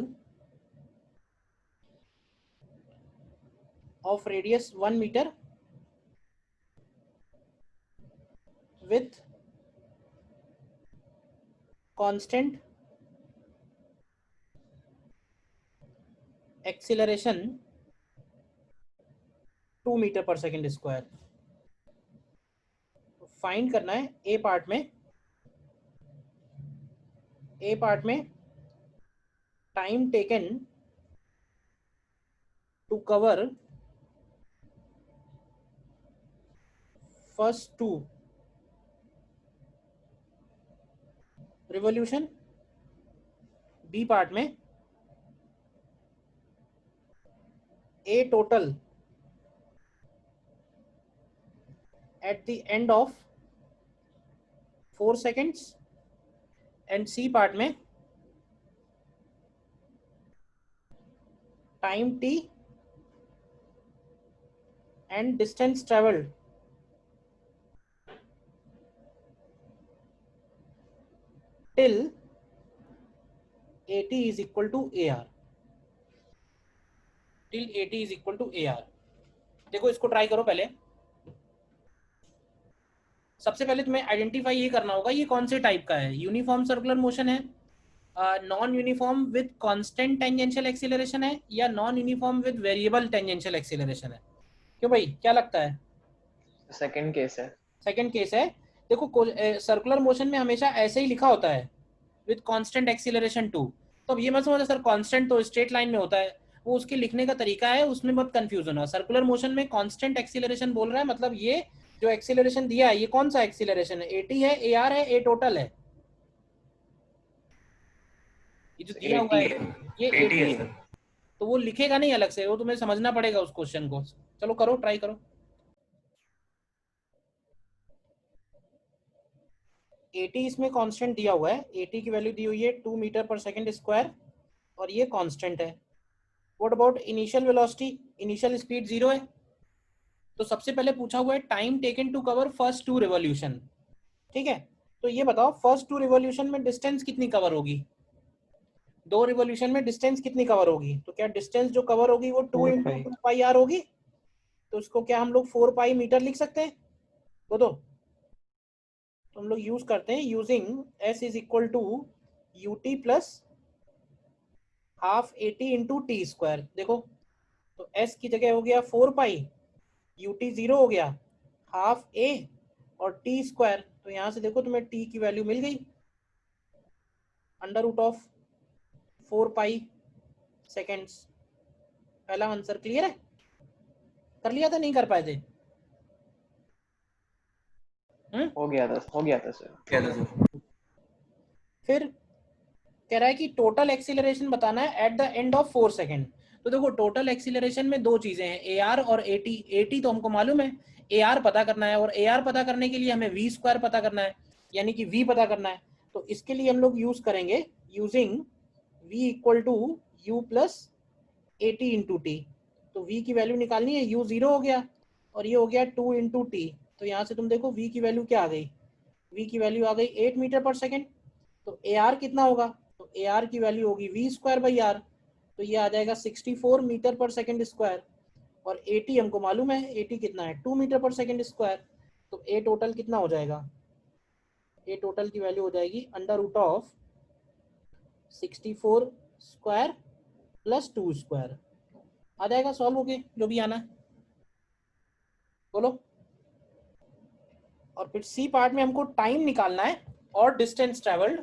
of radius 1 meter with constant acceleration 2 metre per second square. Find करना है ए पार्ट में time taken to cover first 2 revolution, b part में a total at the end of 4 seconds, and C part में time t and distance traveled till AT is equal to AR, till AT is equal to AR। देखो इसको ट्राई करो पहले। सबसे पहले तुम्हें आइडेंटिफाई ये करना होगा ये कौन से टाइप का है, यूनिफॉर्म सर्कुलर मोशन है, non uniform with constant tangential acceleration है, या non uniform with variable tangential acceleration है। क्यों भाई क्या लगता है? सेकंड केस है। सेकंड केस है। देखो सर्कुलर मोशन में हमेशा ऐसे ही लिखा होता है विद कांस्टेंट एक्सीलरेशन 2। तो अब ये मत समझो सर कांस्टेंट तो स्ट्रेट लाइन में होता है, वो उसके लिखने का तरीका है, उसमें बहुत कंफ्यूजन हो। सर्कुलर मोशन में कांस्टेंट एक्सीलरेशन बोल रहा है, मतलब ये जो एक्सीलरेशन दिया है ये कौन सा एक्सीलरेशन है, एटी है, एआर है, ए टोटल है? ये जो दिया हुआ है ये एटी है, तो वो लिखेगा नहीं अलग से, वो तुम्हें समझना पड़ेगा उस क्वेश्चन को। चलो करो, ट्राई करो। एटी इसमें कांस्टेंट दिया हुआ है, एटी की वैल्यू दी हुई है 2 मीटर पर सेकंड स्क्वायर, और ये कांस्टेंट है। What about initial velocity? Initial speed 0 है। तो सबसे पहले पूछा हुआ है time taken to cover first 2 revolution, ठीक है? तो ये बताओ फर्स्ट 2 रिवॉल्यूशन में डिस्टेंस कितनी कवर होगी, 2 रिवॉल्यूशन में डिस्टेंस कितनी कवर होगी? तो क्या डिस्टेंस जो कवर होगी वो 2 × 2 पाई आर होगी? तो उसको क्या हम लोग 4 पाई मीटर लिख सकते हैं? बोलो। तो हम लोग यूज करते हैं using s is equal to ut plus half 80 into t square. देखो तो s की जगह हो गया 4 पाई, ut 0 हो गया, हाफ a और t स्क्वायर। तो यहां से देखो तुम्हें t की वैल्यू मिल गई under root of 4 pi seconds. पहला आंसर क्लियर है? कर लिया था, नहीं कर पाए थे? हो गया था सर। फिर कह रहा है कि टोटल एक्सीलरेशन बताना है at the end of 4 second. तो देखो टोटल एक्सीलरेशन में दो चीजें हैं, ए आर और ए टी। ए टी तो हमको मालूम है, ए आर पता करना है, और ए आर पता करने के लिए हमें वी स्क्वायर पता करना है, यानी कि वी पता करना है। तो इसके लिए हम लोग यूज करेंगे using v equal to u plus a t into T. तो वी की वैल्यू निकालनी है, यू 0 हो गया और ये हो गया 2 इंटू टी। तो यहाँ से तुम देखो v की वैल्यू क्या आ गई, v की वैल्यू आ गई 8 मीटर पर सेकेंड। तो ए आर कितना होगा? तो ए आर की वैल्यू होगी वी स्क्वायर बाई आर, तो ये आ जाएगा 64 मीटर पर सेकेंड स्क्वायर। और ए टी हमको मालूम है, ए टी कितना है 2 मीटर पर सेकेंड स्क्वायर। तो ए टोटल कितना हो जाएगा? ए टोटल की वैल्यू हो जाएगी under root of 64 square plus 2 square. आ जाएगा सॉल्व होके जो भी आना है, बोलो। और फिर सी पार्ट में हमको टाइम निकालना है और distance travelled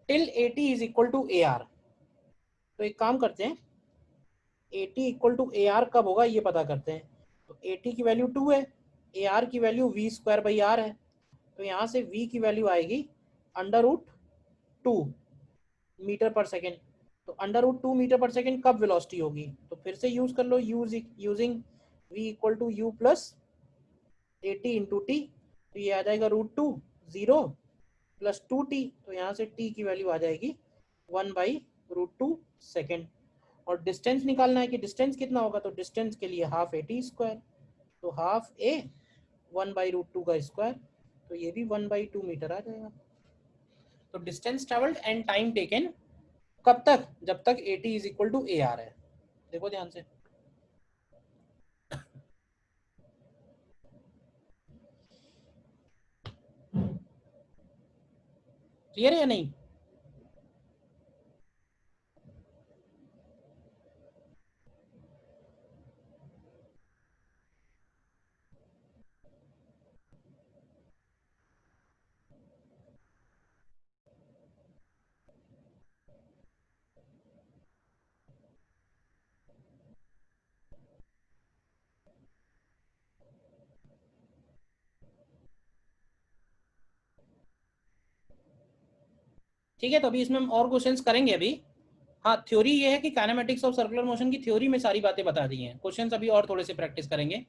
till AT is equal to AR। तो एक काम करते हैं, AT इक्वल टू AR कब होगा ये पता करते हैं। तो AT की वैल्यू 2 है, ए आर की value v square by r है, तो यहाँ से v की वैल्यू आएगी √2 मीटर पर सेकेंड। तो √2 मीटर पर सेकेंड कब वेलोसिटी होगी, तो फिर से यूज कर लो using v equal to u plus 80 into T, तो ये आ जाएगा √2 0 प्लस 2t, तो यहाँ से t की वैल्यू आ जाएगी 1/√2 सेकेंड। और डिस्टेंस निकालना है कि डिस्टेंस कितना होगा, तो डिस्टेंस के लिए हाफ a t स्क्वायर, तो हाफ a 1/√2 का स्क्वायर, तो ये भी 1/2 मीटर आ जाएगा। तो distance travelled and time taken कब तक, जब तक AT is equal to AR है। देखो ध्यान से, क्लियर है या नहीं? ठीक है, तो अभी इसमें हम और क्वेश्चंस करेंगे अभी। हाँ, थ्योरी ये है कि काइनेमेटिक्स ऑफ सर्कुलर मोशन की थ्योरी में सारी बातें बता दी हैं, क्वेश्चंस अभी और थोड़े से प्रैक्टिस करेंगे।